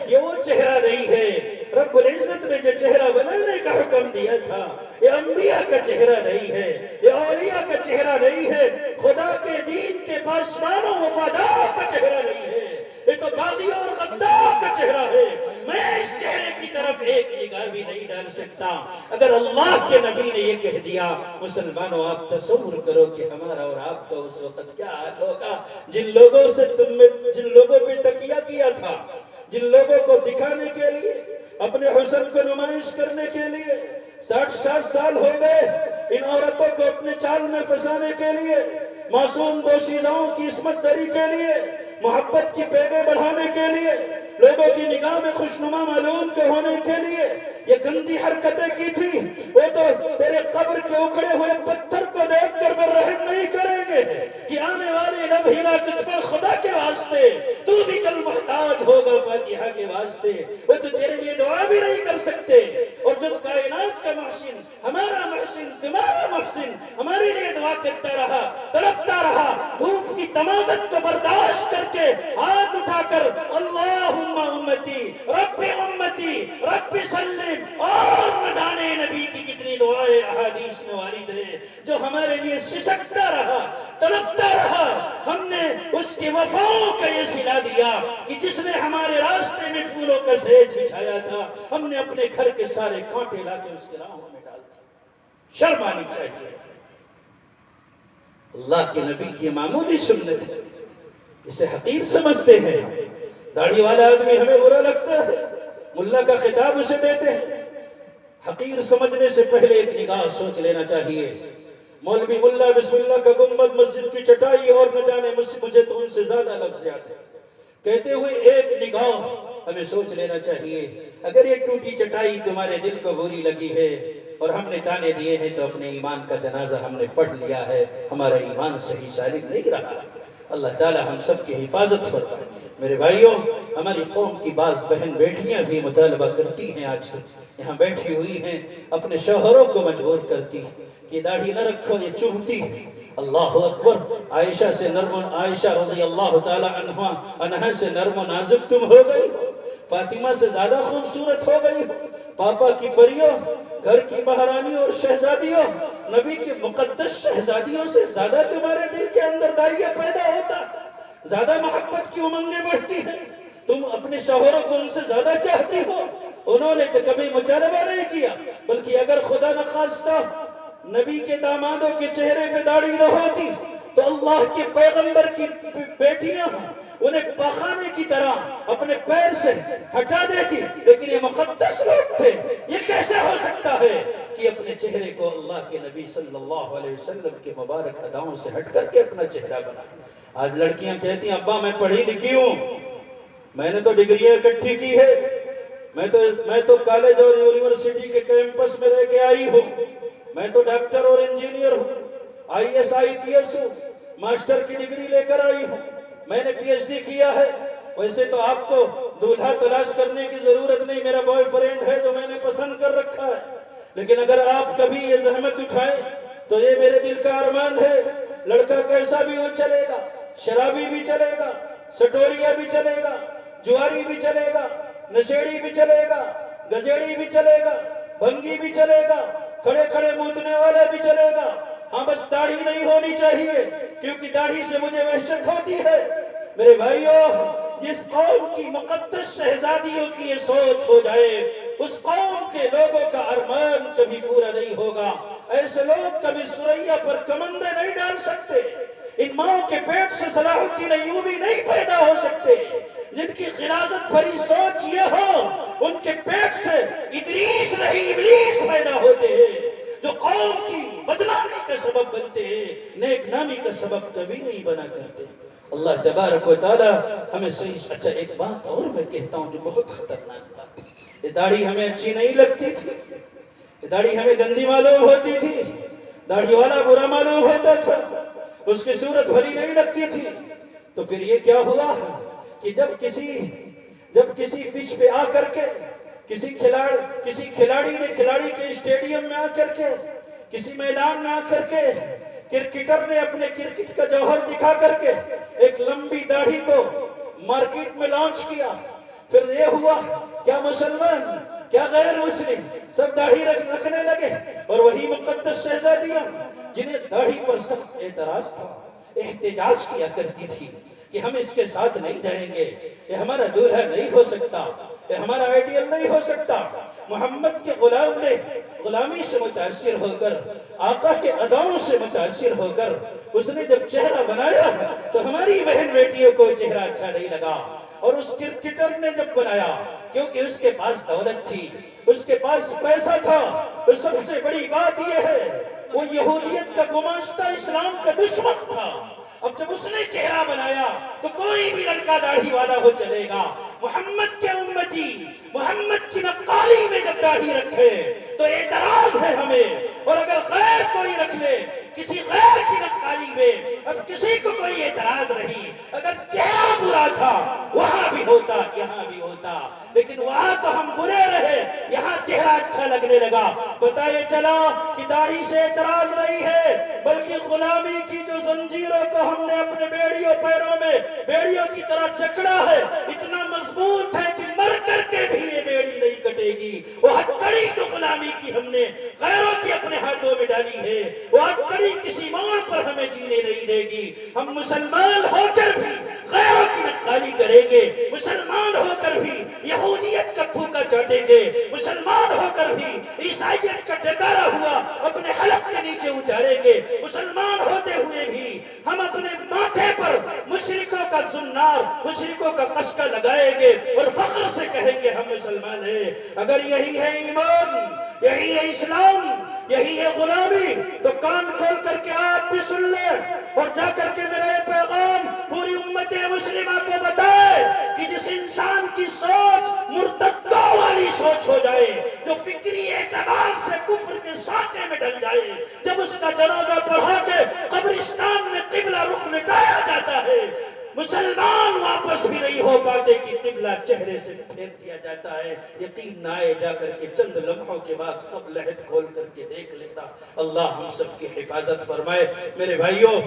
یہ وہ چہرہ نہیں ہے. رب العزت نے جو چہرہ بنانے کا حکم دیا تھا، یہ انبیاء کا چہرہ نہیں ہے، یہ اولیاء کا چہرہ نہیں ہے، خدا کے دین کے پاسبان و وفادار کا چہرہ نہیں ہے، یہ تو باغی اور غدار کا چہرہ ہے. میں اس چہرے کی طرف ایک نگاہ بھی نہیں ڈال سکتا. اگر اللہ کے نبی نے یہ کہہ دیا، مسلمانوں آپ تصور کرو کہ ہمارا اور آپ کا اس وقت کیا حال ہوگا. جن لوگوں پہ تکیہ کیا تھا، جن لوگوں کو دکھانے کے لیے، اپنے حسن کو نمائش کرنے کے لیے 60 سال ہو گئے، ان عورتوں کو اپنے چال میں پھنسانے کے لیے، معصوم دوشیزاؤں کی عصمت دری کے لیے، محبت کی پیگیں بڑھانے کے لیے، لوگوں کی نگاہ میں خوشنما معلوم کے ہونے کے لیے یہ گندی حرکتیں کی تھی. وہ تو تیرے قبر کے اکھڑے ہوئے پتھر کو دیکھ کر بھی رحم نہیں کریں گے کہ آنے والے لب ہلا تجھ پر خدا کے واسطے تو بھی کل محتاج ہوگا فاتحہ کے واسطے. وہ تو تیرے لیے دعا بھی نہیں کر سکتے. اور جو کائنات کا محسن، ہمارا محسن، تمہارا محسن ہمارے لیے دعا کرتا رہا، تڑپتا رہا، دھوپ کی تمازت کو برداشت کر کے ہاتھ اٹھا کر اللہم امتی رب سلم، اور نہ جانے نبی کی کتنی دعائیں احادیث میں وارد ہیں جو ہمارے لیے سسکتا رہا، تڑپتا رہا. ہم نے اس کی وفاؤں کا یہ صلہ دیا کہ جس نے ہمارے راستے میں پھولوں کا سیج بچھایا تھا، ہم نے اپنے گھر کے سارے کانٹے لا کے اس کے راہوں میں ڈال دیا. شرم آنی چاہیے. اللہ کے نبی کی معمولی سنت ہے، اسے حقیر سمجھتے ہیں. داڑھی والا آدمی ہمیں برا لگتا ہے، ملا کا خطاب اسے دیتے ہیں. حقیر سمجھنے سے پہلے ایک نگاہ سوچ لینا چاہیے. مولوی ملا بسم اللہ کا گنبد، مسجد کی چٹائی، اور نہ جانے مجھے تو ان سے زیادہ لفظ آتے ہیں. کہتے ہوئے ایک نگاہ ہمیں سوچ لینا چاہیے. اگر یہ ٹوٹی چٹائی تمہارے دل کو بری لگی ہے اور ہم نے تانے دیے ہیں تو اپنے ایمان کا جنازہ ہم نے پڑھ لیا ہے، ہمارا ایمان صحیح سالم نہیں رہا. اللہ تعالی ہم سب کی حفاظت فرمائے. میرے بھائیوں، ہماری قوم کی بعض بہن بیٹیاں بھی مطالبہ کرتی ہیں، آج کل یہاں بیٹھی ہوئی ہیں، اپنے شوہروں کو مجبور کرتی ہیں کہ داڑھی نہ رکھو، یہ چبھتی ہے. اللہ اکبر. عائشہ رضی اللہ تعالی عنہا سے نرم و نازک تم ہو گئی، فاطمہ سے زیادہ خوبصورت ہو گئی. پاپا کی پریوں، گھر کی مہارانی اور شہزادیوں، نبی کے مقدس شہزادیوں سے زیادہ تمہارے دل کے اندر داعیہ پیدا ہوتا، زیادہ محبت کی امنگیں بڑھتی ہیں، تم اپنے شوہروں کو ان سے زیادہ چاہتی ہو۔ انہوں نے تو کبھی مطالبہ نہیں کیا، بلکہ اگر خدا نخواستہ نبی کے دامادوں کے چہرے پہ داڑھی نہ ہوتی تو اللہ کے پیغمبر کی بیٹیاں انہیں پاخانے کی طرح اپنے پیر سے ہٹا دیتی، لیکن یہ مقدس لوگ تھے، یہ کیسے ہو سکتا ہے کہ اپنے چہرے کو اللہ کے نبی صلی اللہ علیہ وسلم کے مبارک اداؤں سے ہٹ کر کے اپنا چہرہ بنائے۔ آج لڑکیاں کہتی ہیں ابا میں پڑھی لکھی ہوں، میں نے تو ڈگریاں اکٹھی کی ہے، میں تو کالج اور یونیورسٹی کے کیمپس میں رہ کے آئی ہوں، میں تو ڈاکٹر اور انجینئر ہوں، IAS IPS ہوں، ماسٹر کی ڈگری لے کر آئی ہوں، میں نے PhD کیا ہے۔ ویسے تو آپ کو دولہا تلاش کرنے کی ضرورت نہیں، میرا بوائے فرینڈ ہے جو میں نے پسند کر رکھا ہے، لیکن اگر آپ کبھی یہ زحمت اٹھائیں تو یہ میرے دل کا ارمان ہے، لڑکا کیسا بھی ہو چلے گا، شرابی بھی چلے گا، سٹوریا بھی چلے گا، جواری بھی چلے گا، نشیڑی بھی چلے گا، گجیڑی بھی چلے گا، بھنگی بھی چلے گا، کھڑے کھڑے موتنے والا بھی چلے گا، ہاں بس داڑھی نہیں ہونی چاہیے، کیونکہ داڑھی سے مجھے وحشت ہوتی ہے۔ میرے بھائیوں، جس قوم کی مقدس شہزادیوں کی یہ سوچ ہو جائے، اس قوم کے لوگوں کا ارمان کبھی پورا نہیں ہوگا۔ ایسے لوگ کبھی سریا پر کمندے نہیں ڈال سکتے، ان ماؤں کے پیٹ سے صلاح الدین ایوبی نہیں پیدا ہو سکتے، جن کی غلاظت بھری سوچ یہ ہو ان کے پیٹ سے ادریس نہیں ابلیس پیدا ہوتے ہیں، جو قوم کی بدنامی کا سبب بنتے ہیں، نیک نامی کا سبب کبھی نہیں بنا کرتے۔ اللہ تبارک و تعالی ہمیں صحیح۔ اچھا ایک بات اور میں کہتا ہوں جو بہت خطرناک بات ہے، یہ داڑھی ہمیں اچھی نہیں لگتی تھی، یہ داڑھی ہمیں گندی معلوم ہوتی تھی، داڑھی والا برا معلوم ہوتا تھا، اس کی صورت بھلی نہیں لگتی تھی۔ تو پھر یہ کیا ہوا کہ جب کسی پچ پہ آ کر کے کسی کھلاڑی نے کھلاڑی کے اسٹیڈیم میں آ کر کے کسی میدان میں آ کر کے کرکٹر نے اپنے کرکٹ کا جوہر دکھا کر کے ایک لمبی داڑھی کو مارکیٹ میں لانچ کیا، پھر یہ ہوا کیا مسلمان کیا غیر مسلم سب داڑھی رکھنے لگے، اور وہی مقدس شہزادیاں جنہیں داڑھی پر سخت اعتراض تھا، احتجاج کیا کرتی تھی کہ ہم اس کے ساتھ نہیں جائیں گے، یہ ہمارا دولہا نہیں ہو سکتا، یہ ہمارا آئیڈیل نہیں ہو سکتا۔ محمد کے غلام نے غلامی سے متاثر ہو کر، آقا کے اداؤں سے متاثر ہو کر، اس نے جب چہرہ بنایا تو ہماری بہن بیٹیوں کو چہرہ اچھا نہیں لگا، اور اس کرکٹر نے جب بنایا کیونکہ اس کے پاس دولت تھی، اس کے پاس پیسہ تھا، اور سب سے بڑی بات یہ ہے وہ یہودیت کا گماشتہ اسلام کا دشمن تھا۔ اب جب اس نے چہرہ بنایا تو کوئی بھی لڑکا داڑھی والا ہو چلے گا، محمد کے امتی محمد کی نقالی میں جب داڑھی رکھے تو اعتراض ہے ہمیں، اور اگر غیر کوئی رکھ لے کسی غیر کی نقالی میں اب کسی کو کوئی اعتراض نہیں، اگر چہرہ برا تھا وہاں بھی ہوتا یہاں بھی ہوتا، لیکن وہاں تو ہم برے رہے، یہاں چہرہ اچھا لگنے لگا۔ پتہ یہ چلا کہ داڑھی سے اعتراض نہیں ہے، بلکہ غلامی کی جو زنجیروں کو ہم نے اپنے بیڑیوں پیروں میں بیڑیوں کی طرح جکڑا ہے، اتنا مضبوط ہے کہ مر کر کے بھی یہ بیڑی نہیں کٹے گی۔ وہ ہتھکڑی جو غلامی کی ہم نے غیروں کی اپنے ہاتھوں میں ڈالی ہے، وہ ہتھکڑی کسی موڑ پر ہمیں جینے نہیں دے گی۔ ہم مسلمان ہو کر بھی غیروں کی نقالی کریں گے، مسلمان ہو کر بھی یہودیت کا تھوکا چاٹیں گے، مسلمان ہو کر بھی عیسائیت کا ڈکارا ہوا اپنے حلق کے نیچے اتاریں گے، مسلمان ہوتے ہوئے بھی ہم اپنے ماتھے پر مشرکوں کا زنار مشرکوں کا قشقہ لگائیں گے اور فخر سے کہیں گے ہم مسلمان ہیں۔ اگر یہی ہے ایمان، یہی ہے اسلام، یہی ہے غلامی، تو کان کھول کر کے آپ بھی سن لیں اور جا کر کے میرا یہ پیغام پوری امت مسلمہ کو بتائے کہ جس انسان کی سوچ مرتدوں والی سوچ ہو جائے، جو فکری اعتبار سے کفر کے سانچے میں ڈل جائے، جب اس کا جنازہ پڑھا کے قبرستان میں قبلہ رخ مٹایا جاتا ہے، مسلمان واپس بھی نہیں ہو پاتے کہ قبلہ چہرے سے پھیر دیا جاتا ہے۔ یقین نہ آئے جا کر کے چند لمحوں کے بعد قبل عہد کھول کر کے دیکھ لینا۔ اللہ ہم سب کی حفاظت فرمائے۔ میرے بھائیوں،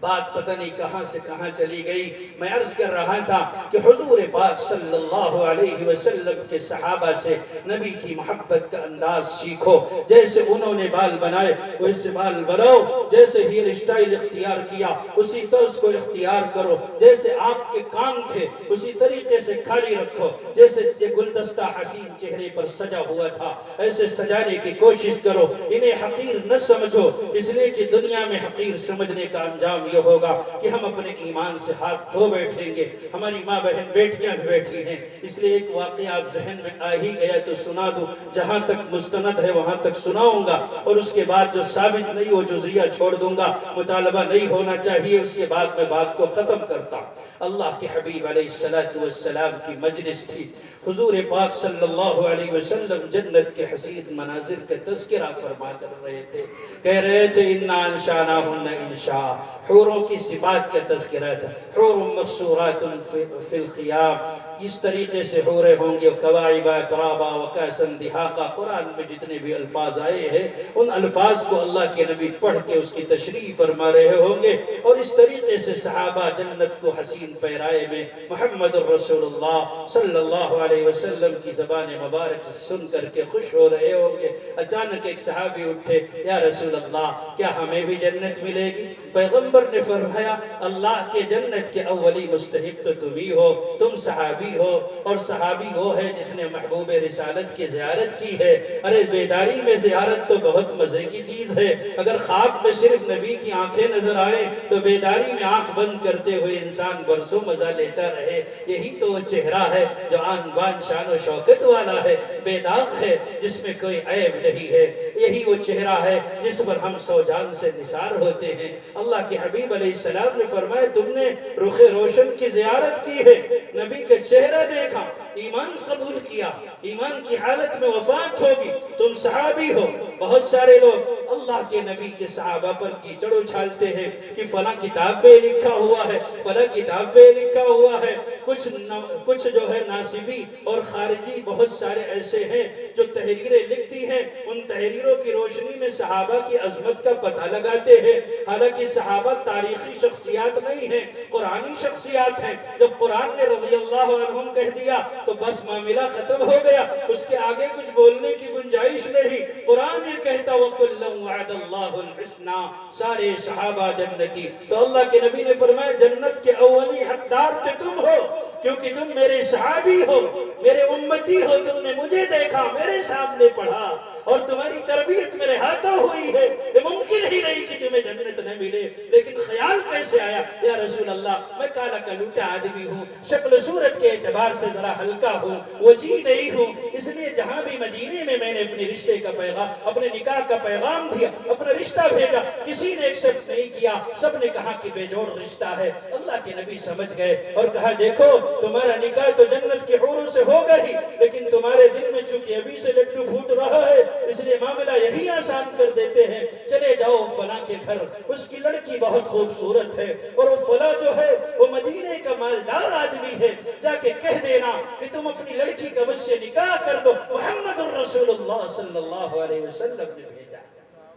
بات پتہ نہیں کہاں سے کہاں چلی گئی. میں عرض کر رہا تھا کہ حضور پاک صلی اللہ علیہ وسلم کے صحابہ سے نبی کی محبت کا انداز سیکھو. جیسے انہوں نے بال بنائے ویسے بال بناؤ. جیسے ہیئر اسٹائل اختیار کیا اسی طرز کو اختیار کرو. جیسے آپ کے کان تھے اسی طریقے سے خالی رکھو. جیسے یہ گلدستہ حسین چہرے پر سجا ہوا تھا ایسے سجانے کی کوشش کرو. انہیں حقیر نہ سمجھو اس لیے کہ دنیا میں حقیر سمجھنے کا انجام یہ ہوگا کہ ہم اپنے ایمان سے ہاتھ دھو بیٹھیں گے. ہماری ماں بہن بیٹیاں بھی بیٹھی ہیں. اس لیے ایک واقعہ آپ ذہن میں آ ہی گیا تو سنا دوں. جہاں تک مستند ہے وہاں تک سناؤں گا اور اس کے بعد جو ثابت نہیں وہ جزیہ چھوڑ دوں گا. مطالبہ نہیں ہونا چاہیے. اس کے بعد میں بات کو ختم کرتا. اللہ کے حبیب علیہ السلام کی مجلس تھی. حضور پاک صلی اللہ علیہ وسلم جنت کے حسین مناظر کا تذکرہ فرما کر رہے تھے. کہہ رہے تھے اِنَّا أَنشَأْنَاهُنَّ إِنشَاءً. حوروں کی صفات کا تذکرہ تھا. حور مقصورات فی الخیام. اس طریقے سے حوریں ہوں گے. کواعب اترابا وکاسا دہاقا. قرآن میں جتنے بھی الفاظ آئے ہیں ان الفاظ کو اللہ کے نبی پڑھ کے اس کی تشریح فرما رہے ہوں گے. اور اس طریقے سے صحابہ جنت کو حسین پیرائے میں محمد الرسول اللہ صلی اللہ علیہ وسلم کی زبان مبارک سن کر کے خوش ہو رہے ہوں گے. اچانک ایک صحابی اٹھے. یا رسول اللہ کیا ہمیں بھی جنت ملے گی؟ پیغمبر نے فرمایا اللہ کے جنت کے اولی مستحق تو تم ہی ہو. تم صحابی ہو اور صحابی وہ ہے جس نے محبوب رسالت کی زیارت کی ہے. ارے بیداری میں زیارت تو بہت مزے کی چیز ہے. اگر خواب میں صرف نبی کی آنکھیں نظر آئیں تو بیداری میں آنکھ بند کرتے ہوئے انسان برسوں مزہ لیتا رہے. یہی تو وہ چہرہ ہے جو آن بان شان و شوکت والا ہے. بے داغ ہے جس میں کوئی عیب نہیں ہے. یہی وہ چہرہ ہے جس پر ہم سو جان سے نثار ہوتے ہیں. اللہ کے حبیب علیہ السلام نے فرمایا تم نے رخ روشن کی زیارت کی ہے. نبی کا چہرہ دیکھا ایمان قبول کیا. ایمان کی حالت میں وفات ہوگی. تم صحابی ہو. بہت سارے لوگ اللہ کے نبی کے صحابہ پر کیچڑ اچھالتے ہیں کہ فلاں کتاب پہ لکھا ہوا ہے فلاں کتاب پہ لکھا ہوا ہے. کچھ جو ہے ناصبی اور خارجی بہت سارے ایسے ہیں جو تحریریں لکھتی ہیں. ان تحریروں کی روشنی میں صحابہ کی عظمت کا پتہ لگاتے ہیں. حالانکہ صحابہ تاریخی شخصیات نہیں ہیں قرآنی شخصیات ہیں. جب قرآن نے رضی اللہ عنہم کہہ دیا تو بس معاملہ ختم ہو گیا. اس کے آگے کچھ بولنے کی گنجائش نہیں. قرآن یہ کہتا وَكُلًّا وَعَدَ اللَّهُ الْحُسْنَى. سارے صحابہ جنتی. تو اللہ کے نبی نے فرمایا جنت کے اولی حقدار تو تم ہو کیونکہ تم میرے صحابی ہو میرے امتی ہو. تم نے مجھے دیکھا میرے سامنے پڑھا اور تمہاری تربیت میرے ہاتھوں ہوئی ہے. یہ ممکن ہی نہیں کہ تمہیں جنت نہ ملے. لیکن خیال کیسے آیا یا رسول اللہ میں کالا کلوٹا آدمی ہوں. شکل و صورت کے اعتبار سے ذرا ہلکا ہوں وجیح نہیں ہوں. اس لیے جہاں بھی مدینے میں نے اپنے رشتے کا پیغام اپنے نکاح کا پیغام دیا اپنا رشتہ بھیجا کسی نے ایکسپٹ نہیں کیا. سب نے کہا کہ بے جوڑ رشتہ ہے. اللہ کے نبی سمجھ گئے اور کہا دیکھو تمہارا نکاح تو جنت کے حوروں سے ہوگا ہی لیکن تمہارے دل میں چونکہ ابھی سے لڈو پھوٹ رہا ہے اس لیے معاملہ یہی آسان کر دیتے ہیں. چلے جاؤ فلاں کے گھر اس کی لڑکی بہت خوبصورت ہے اور وہ فلاں جو ہے وہ مدینے کا مالدار آدمی ہے. جا کے کہہ دینا کہ تم اپنی لڑکی کا مجھ سے نکاح کر دو. محمد الرسول اللہ صلی اللہ علیہ وسلم نے بھیجا.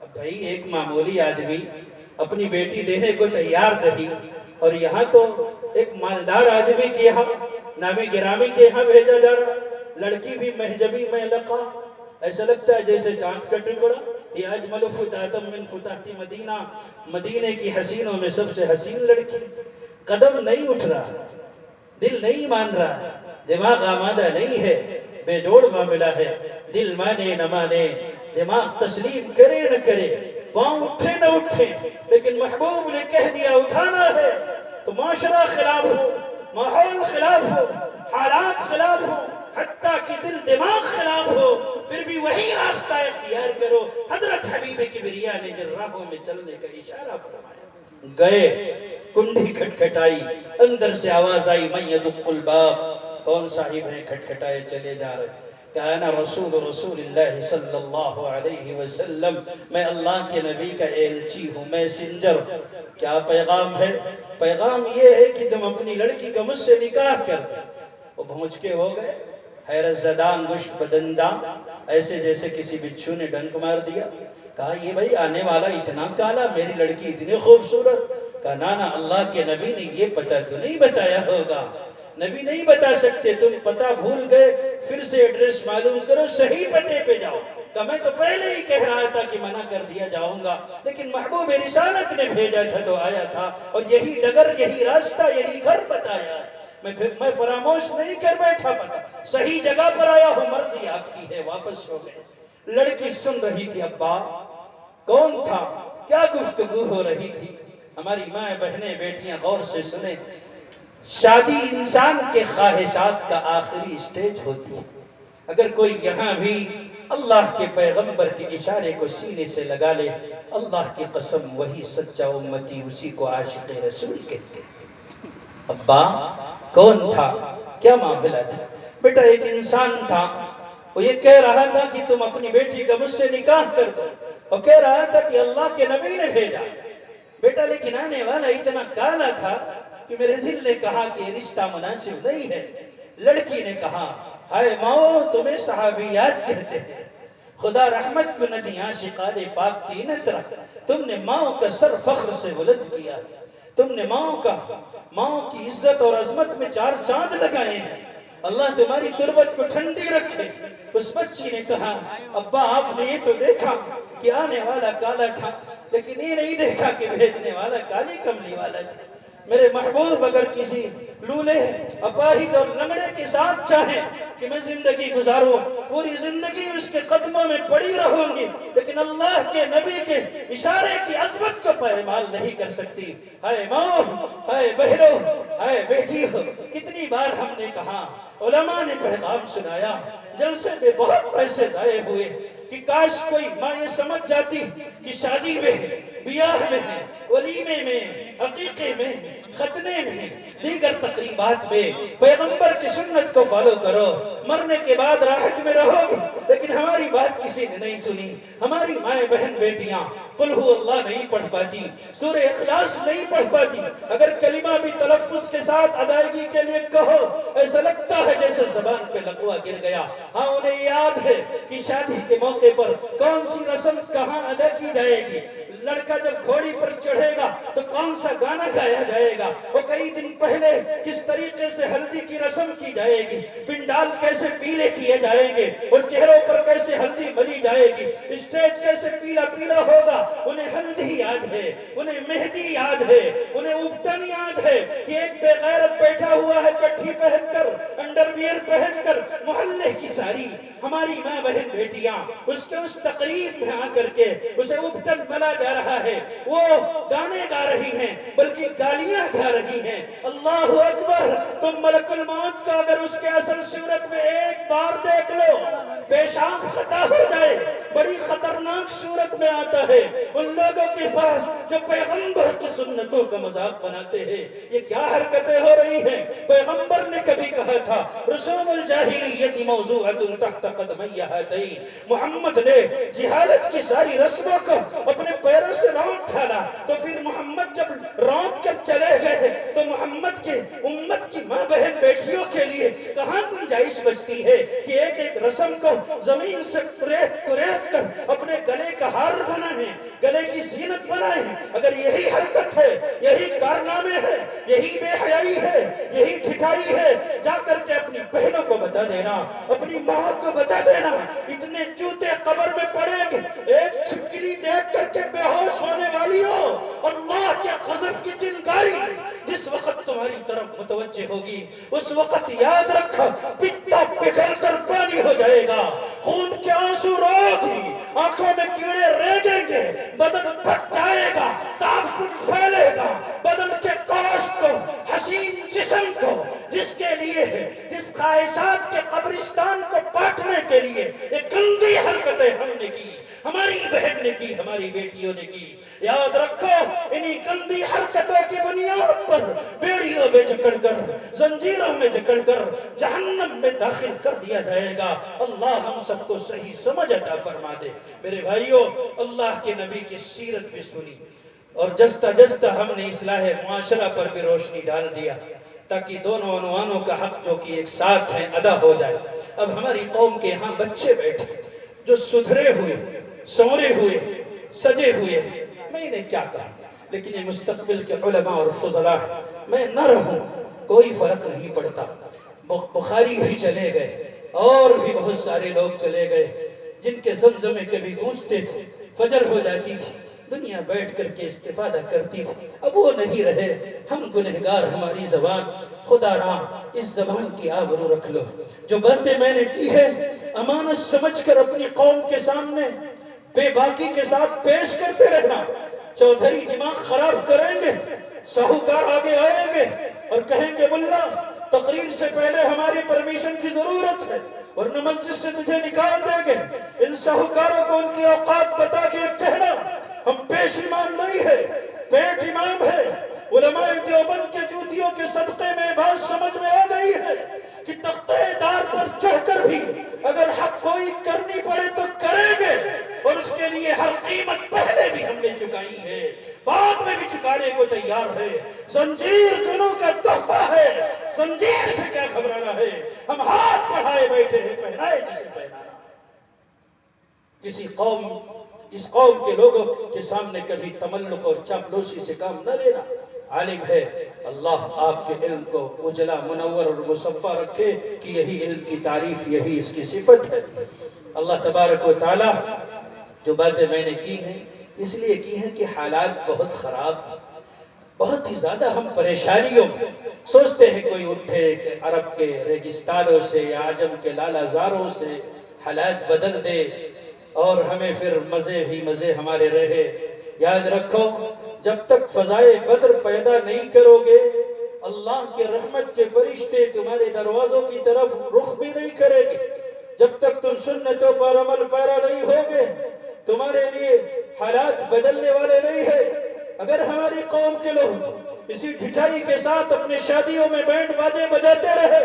اب بھائی ایک معمولی آدمی اپنی بیٹی دینے کو تیار نہیں اور یہاں تو ایک مالدار آدمی کے یہاں نامی گرامی کے یہاں بھیجا جا رہا. لڑکی بھی محجبی محلقہ. ایسا لگتا ہے جیسے چاند کا ٹکڑا. یہ اجمل فتاة من فتاة مدینہ. مدینے کی حسینوں میں سب سے حسین لڑکی. قدم نہیں اٹھ رہا دل نہیں مان رہا دماغ آمادہ نہیں ہے. بے جوڑ معاملہ ہے. دل مانے نہ مانے دماغ تسلیم کرے نہ کرے پاؤں اٹھے نہ اٹھے لیکن محبوب نے کہہ دیا اٹھانا ہے تو معاشرہ خلاف ہو ماحول خلاف ہو حالات خلاف ہو حتیٰ کہ دل دماغ خلاف ہو پھر بھی وہی راستہ اختیار کرو. حضرت حبیب کبریا نے جن راہوں میں چلنے کا اشارہ فرمایا. گئے کنڈی کھٹکھٹائی اندر سے آواز آئی من یدق الباب. کون صاحب ہیں کھٹکھٹائے چلے جا رہے. کہنا رسول اللہ صلی اللہ علیہ وسلم میں اللہ کے نبی کا ایلچی ہوں میسنجر. کیا پیغام ہے؟ پیغام یہ ہے کہ تم اپنی لڑکی کا مجھ سے نکاح کر. وہ بھونچ کے ہو گئے حیرت زدہ انگشت بدندہ ایسے جیسے کسی بچھو نے ڈنک مار دیا. کہا یہ بھائی آنے والا اتنا کالا میری لڑکی اتنی خوبصورت کہا نانا اللہ کے نبی نے یہ پتہ تو نہیں بتایا ہوگا، نبی نہیں بتا سکتے، تم پتہ بھول گئے، پھر سے ایڈریس معلوم کرو، صحیح پتے پہ جاؤ۔ کہ میں تو پہلے ہی کہہ رہا تھا کہ منع کر دیا جاؤں گا، لیکن محبوب رسالت نے بھیجا تھا تو آیا تھا، اور یہی ڈگر، یہی راستہ، یہی گھر بتایا ہے۔ میں فراموش نہیں کر بیٹھا، پتا صحیح جگہ پر آیا ہوں، مرضی آپ کی ہے، واپس ہو گئے۔ لڑکی سن رہی تھی، ابا کون تھا، کیا گفتگو ہو رہی تھی؟ ہماری ماں بہنیں بیٹیاں غور سے سنیں، شادی انسان کے خواہشات کا آخری سٹیج ہوتی ہے۔ اگر کوئی یہاں بھی اللہ کے پیغمبر کے اشارے کو سینے سے لگا لے، اللہ کی قسم وہی سچا امتی، اسی کو عاشق رسول کہتے ہیں۔ ابا کون تھا، کیا معاملہ تھا؟ بیٹا ایک انسان تھا، وہ یہ کہہ رہا تھا کہ تم اپنی بیٹی کا مجھ سے نکاح کر دو، اور کہہ رہا تھا کہ اللہ کے نبی نے بھیجا۔ بیٹا لیکن آنے والا اتنا کالا تھا کہ میرے دل نے کہا کہ یہ رشتہ مناسب نہیں ہے۔ لڑکی نے کہا ہائے ماں، تمہیں صحابیات کہتے ہیں، خدا رحمت کو ندی عاشقان پاک تینت رکھ، تم نے ماں کا سر فخر سے بلند کیا، تم نے ماں کی عزت اور عظمت میں 4 چاند لگائے ہیں، اللہ تمہاری تربت کو ٹھنڈی رکھے۔ اس بچی نے کہا ابا آپ نے یہ تو دیکھا کہ آنے والا کالا تھا، لیکن یہ نہیں دیکھا کہ بھیجنے والا کالی کملی والا تھا۔ میرے محبوب اگر کسی لولے اپاہج اور لنگڑے کے ساتھ چاہیں کہ میں زندگی گزاروں، پوری زندگی اس کے قدموں میں پڑی رہوں گی، لیکن اللہ کے نبی کے اشارے کی عظمت کو پائمال نہیں کر سکتی۔ ہائے ماں، ہائے بہنوں، ہائے بیٹیوں، کتنی بار ہم نے کہا، علماء نے پیغام سنایا، جلسے میں بہت پیسے ضائع ہوئے، کہ کاش کوئی ماں یہ سمجھ جاتی کہ شادی میں، بیاہ میں، ولیمے میں، عقیقے میں، ختنے میں، دیگر تقریبات میں پیغمبر کی سنت کو فالو کرو، مرنے کے بعد راحت میں رہو گے۔ لیکن ہماری بات کسی نے نہیں سنی۔ ہماری مائیں بہن بیٹیاں قل ہو اللہ نہیں پڑھ پاتی، سورہ اخلاص نہیں پڑھ پاتی، اگر کلمہ بھی تلفظ کے ساتھ ادائیگی کے لیے کہو ایسا لگتا ہے جیسے زبان پہ لقوہ گر گیا۔ ہاں انہیں یاد ہے کہ شادی کے موقع پر کون سی رسم کہاں ادا کی جائے گی، لڑکا جب گھوڑی پر چڑھے گا تو کون سا گانا گایا جائے گا، اور کئی دن پہلے کس طریقے سے ہلدی کی رسم کی جائے گی، پنڈال کیسے پیلے کیے جائیں گے، اور چہروں پر کیسے ہلدی ملی جائے گی، اسٹیج کیسے پیلا پیلا ہوگا۔ انہیں ہلدی یاد ہے، انہیں مہندی یاد ہے، انہیں ابٹن یاد ہے کہ ایک بے غیرت بیٹھا ہوا ہے چٹھی پہن کر، انڈرویئر پہن کر، محلے کی ساری ہماری ماں بہن بیٹیاں اس کے اس تقریب میں آ کر کے اسے ابٹن ملا جا رہا ہے، وہ گانے گا رہی ہیں بلکہ گالیاں گا رہی ہیں۔ اللہ اکبر، تم ملک الموت کا اگر اس کے اصل صورت میں ایک بار دیکھ لو، پیشاب خطا ہو جائے، بڑی خطرناک صورت میں آتا ہے۔ ان لوگوں کے پاس جو پیغمبر کی سنتوں کا مذاق بناتے ہیں، یہ کیا حرکتیں ہو رہی ہیں؟ پیغمبر نے کبھی کہا تھا رسوم الجاہلیت موضوعۃ تحت قدمی ہاتین، محمد نے جہالت کی ساری رسموں کو اپنے پیروں سے رونٹ ڈالا، تو پھر محمد جب رونٹ کر چلے گئے تو محمد کے امت کی ماں بہن بیٹیوں کے لیے کہاں گنجائش بچتی ہے کہ ایک ایک رسم کو زمین سے کریت کر اپنے گلے کا ہار بنائیں، گلے کی زینت بنائیں۔ اگر یہی حرکت ہے، یہی کارنامے ہے، یہی بے حیائی ہے، یہی ٹھٹائی ہے، جا کر کے اپنی بہنوں کو بتا دینا، اپنی ماں کو بتا دینا، اتنے جوتے قبر میں پڑیں گے، ایک چھپکلی دیکھ کر کے بے ہوش ہونے والی ہو، اللہ کے غضب کی چنگاری جس وقت تمہاری طرف متوجہ ہوگی، اس وقت یاد رکھو پتا پگھل کر پانی ہو جائے گا، خون کے آنسو روگی، آنکھوں میں کیڑے ریگیں گے، بدن پھٹ جائے گا، تعفن پھیلے گا، بدن کے گوشت کو، حسین جسم کو، جس کے لیے جس خواہشات کے قبرستان کو پاٹنے کے لیے ایک گندی حرکتیں ہم نے کی، ہماری بہن نے کی، ہماری بیٹیوں نے کی۔ یاد رکھو انہی گندی حرکتوں کی بنیاد پر بیڑیوں میں جکڑ کر، زنجیروں میں جکڑ کر جہنم میں داخل کر دیا جائے گا۔ اللہ ہم سب کو صحیح سمجھ عطا فرما دے۔ میرے بھائیوں، اللہ کے نبی کی سیرت بھی سنی، اور جستا جستا ہم نے اصلاح معاشرہ پر بھی روشنی ڈال دیا، تاکہ دونوں عنوانوں کا حق جو کہ ایک ساتھ ہیں ادا ہو جائے۔ اب ہماری قوم کے ہاں بچے بیٹھے جو سدھرے ہوئے، سنورے ہوئے، سجے ہوئے، میں انہیں کیا کہا، لیکن یہ مستقبل کے علماء اور فضلاء ہیں، میں نہ رہوں کوئی فرق نہیں پڑتا۔ بخاری بھی چلے گئے اور بھی بہت سارے لوگ چلے گئے جن کے زمزمے کبھی گونجتے تھے، فجر ہو جاتی تھی، دنیا بیٹھ کر کے استفادہ کرتی تھی، اب وہ نہیں رہے۔ ہم گنہگار، ہماری زبان، خدا را اس زبان کی آبرو رکھ لو۔ جو باتیں میں نے کی ہے امانت سمجھ کر اپنی قوم کے سامنے بے باکی کے ساتھ پیش کرتے رہنا۔ چودھری دماغ خراب کریں گے، ساہوکار آگے آئیں گے اور کہیں گے ملا تقریر سے پہلے ہماری پرمیشن کی ضرورت ہے، ورنہ مسجد سے تجھے نکال دیں گے۔ ان ساہوکاروں کو ان کی اوقات بتا کے کہنا ہم پیش امام نہیں ہے، پیٹ امام ہے۔ علماء دیوبند کے جوتیوں کے صدقے میں بات سمجھ میں آ گئی ہے کہ تختہ دار پر چڑھ کر بھی اگر حق کوئی کرنی پڑے تو کریں گے، اور اس کے لیے ہر قیمت پہلے بھی ہم نے چکائی ہے، بعد میں بھی چکانے کو تیار ہے۔ زنجیر جنوں کا تحفہ ہے، زنجیر سے کیا گھبرانا ہے، ہم ہاتھ بڑھائے بیٹھے ہیں، پہنائے جسے پہنانا۔ کسی قوم، اس قوم کے لوگوں کے سامنے کبھی تملق اور چاپلوسی سے کام نہ لینا۔ عالم ہے، اللہ آپ کے علم کو اجلا، منور اور مصفا رکھے کہ یہی علم کی تعریف، یہی اس کی صفت ہے۔ اللہ تبارک و تعالی جو باتیں میں نے کی ہیں اس لیے کی ہیں کہ حالات بہت خراب، بہت ہی زیادہ ہم پریشانیوں میں سوچتے ہیں کوئی اٹھے کہ عرب کے ریگستانوں سے یا عجم کے لالا زاروں سے حالات بدل دے اور ہمیں پھر مزے ہی مزے ہمارے رہے۔ یاد رکھو جب تک فضائے بدر پیدا نہیں کرو گے اللہ کے رحمت کے فرشتے تمہارے دروازوں کی طرف رخ بھی نہیں کریں گے۔ جب تک تم سنتوں پر عمل پیرا نہیں ہوگے تمہارے لیے حالات بدلنے والے نہیں ہیں۔ اگر ہماری قوم کے لوگ اسی ڈھٹائی کے ساتھ اپنے شادیوں میں بینڈ باجے بجاتے رہے،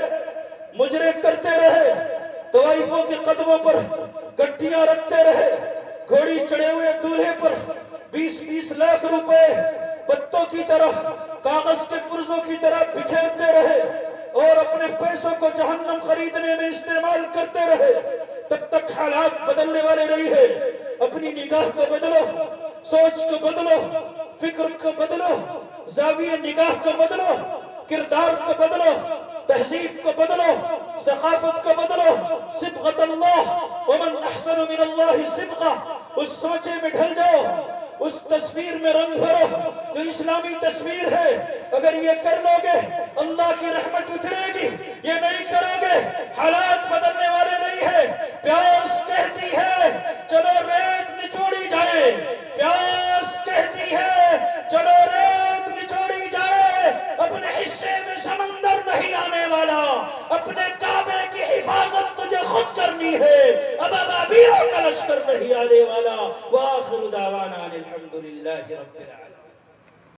مجرے کرتے رہے، طوائفوں کے قدموں پر گٹیاں رکھتے رہے، گھوڑی چڑھے ہوئے دولہے پر 20-20 لاکھ روپے پتوں کی طرح، کاغذ کے پرزوں کی طرح بکھیرتے رہے اور اپنے پیسوں کو جہنم خریدنے میں استعمال کرتے رہے، تب تک حالات بدلنے والے نہیں ہیں۔ اپنی نگاہ کو بدلو، سوچ کو بدلو، فکر کو بدلو، زاویہ نگاہ کو بدلو، کردار کو بدلو، تہذیب کو بدلو، ثقافت کو بدلو۔ صبغۃ اللہ ومن احسن من اللہ صبغہ، اس سوچے میں ڈھل جاؤ، اس تصویر میں رنگ بھرو جو اسلامی تصویر ہے۔ اگر یہ کر لو گے اللہ کی رحمت اترے گی، یہ نہیں کرو گے حالات بدلنے والے نہیں ہیں۔ پیاس کہتی ہے چلو ریت نچوڑی جائے، پیاس کہتی ہے چلو ریت نچوڑی جائے، اپنے حصے میں سمندر نہیں آنے والا، اپنے کعبے کی حفاظت تجھے خود کرنی ہے، اب ابابیلوں کا لشکر نہیں آنے والا۔ وآخر دعوانا الحمدللہ رب العالمین۔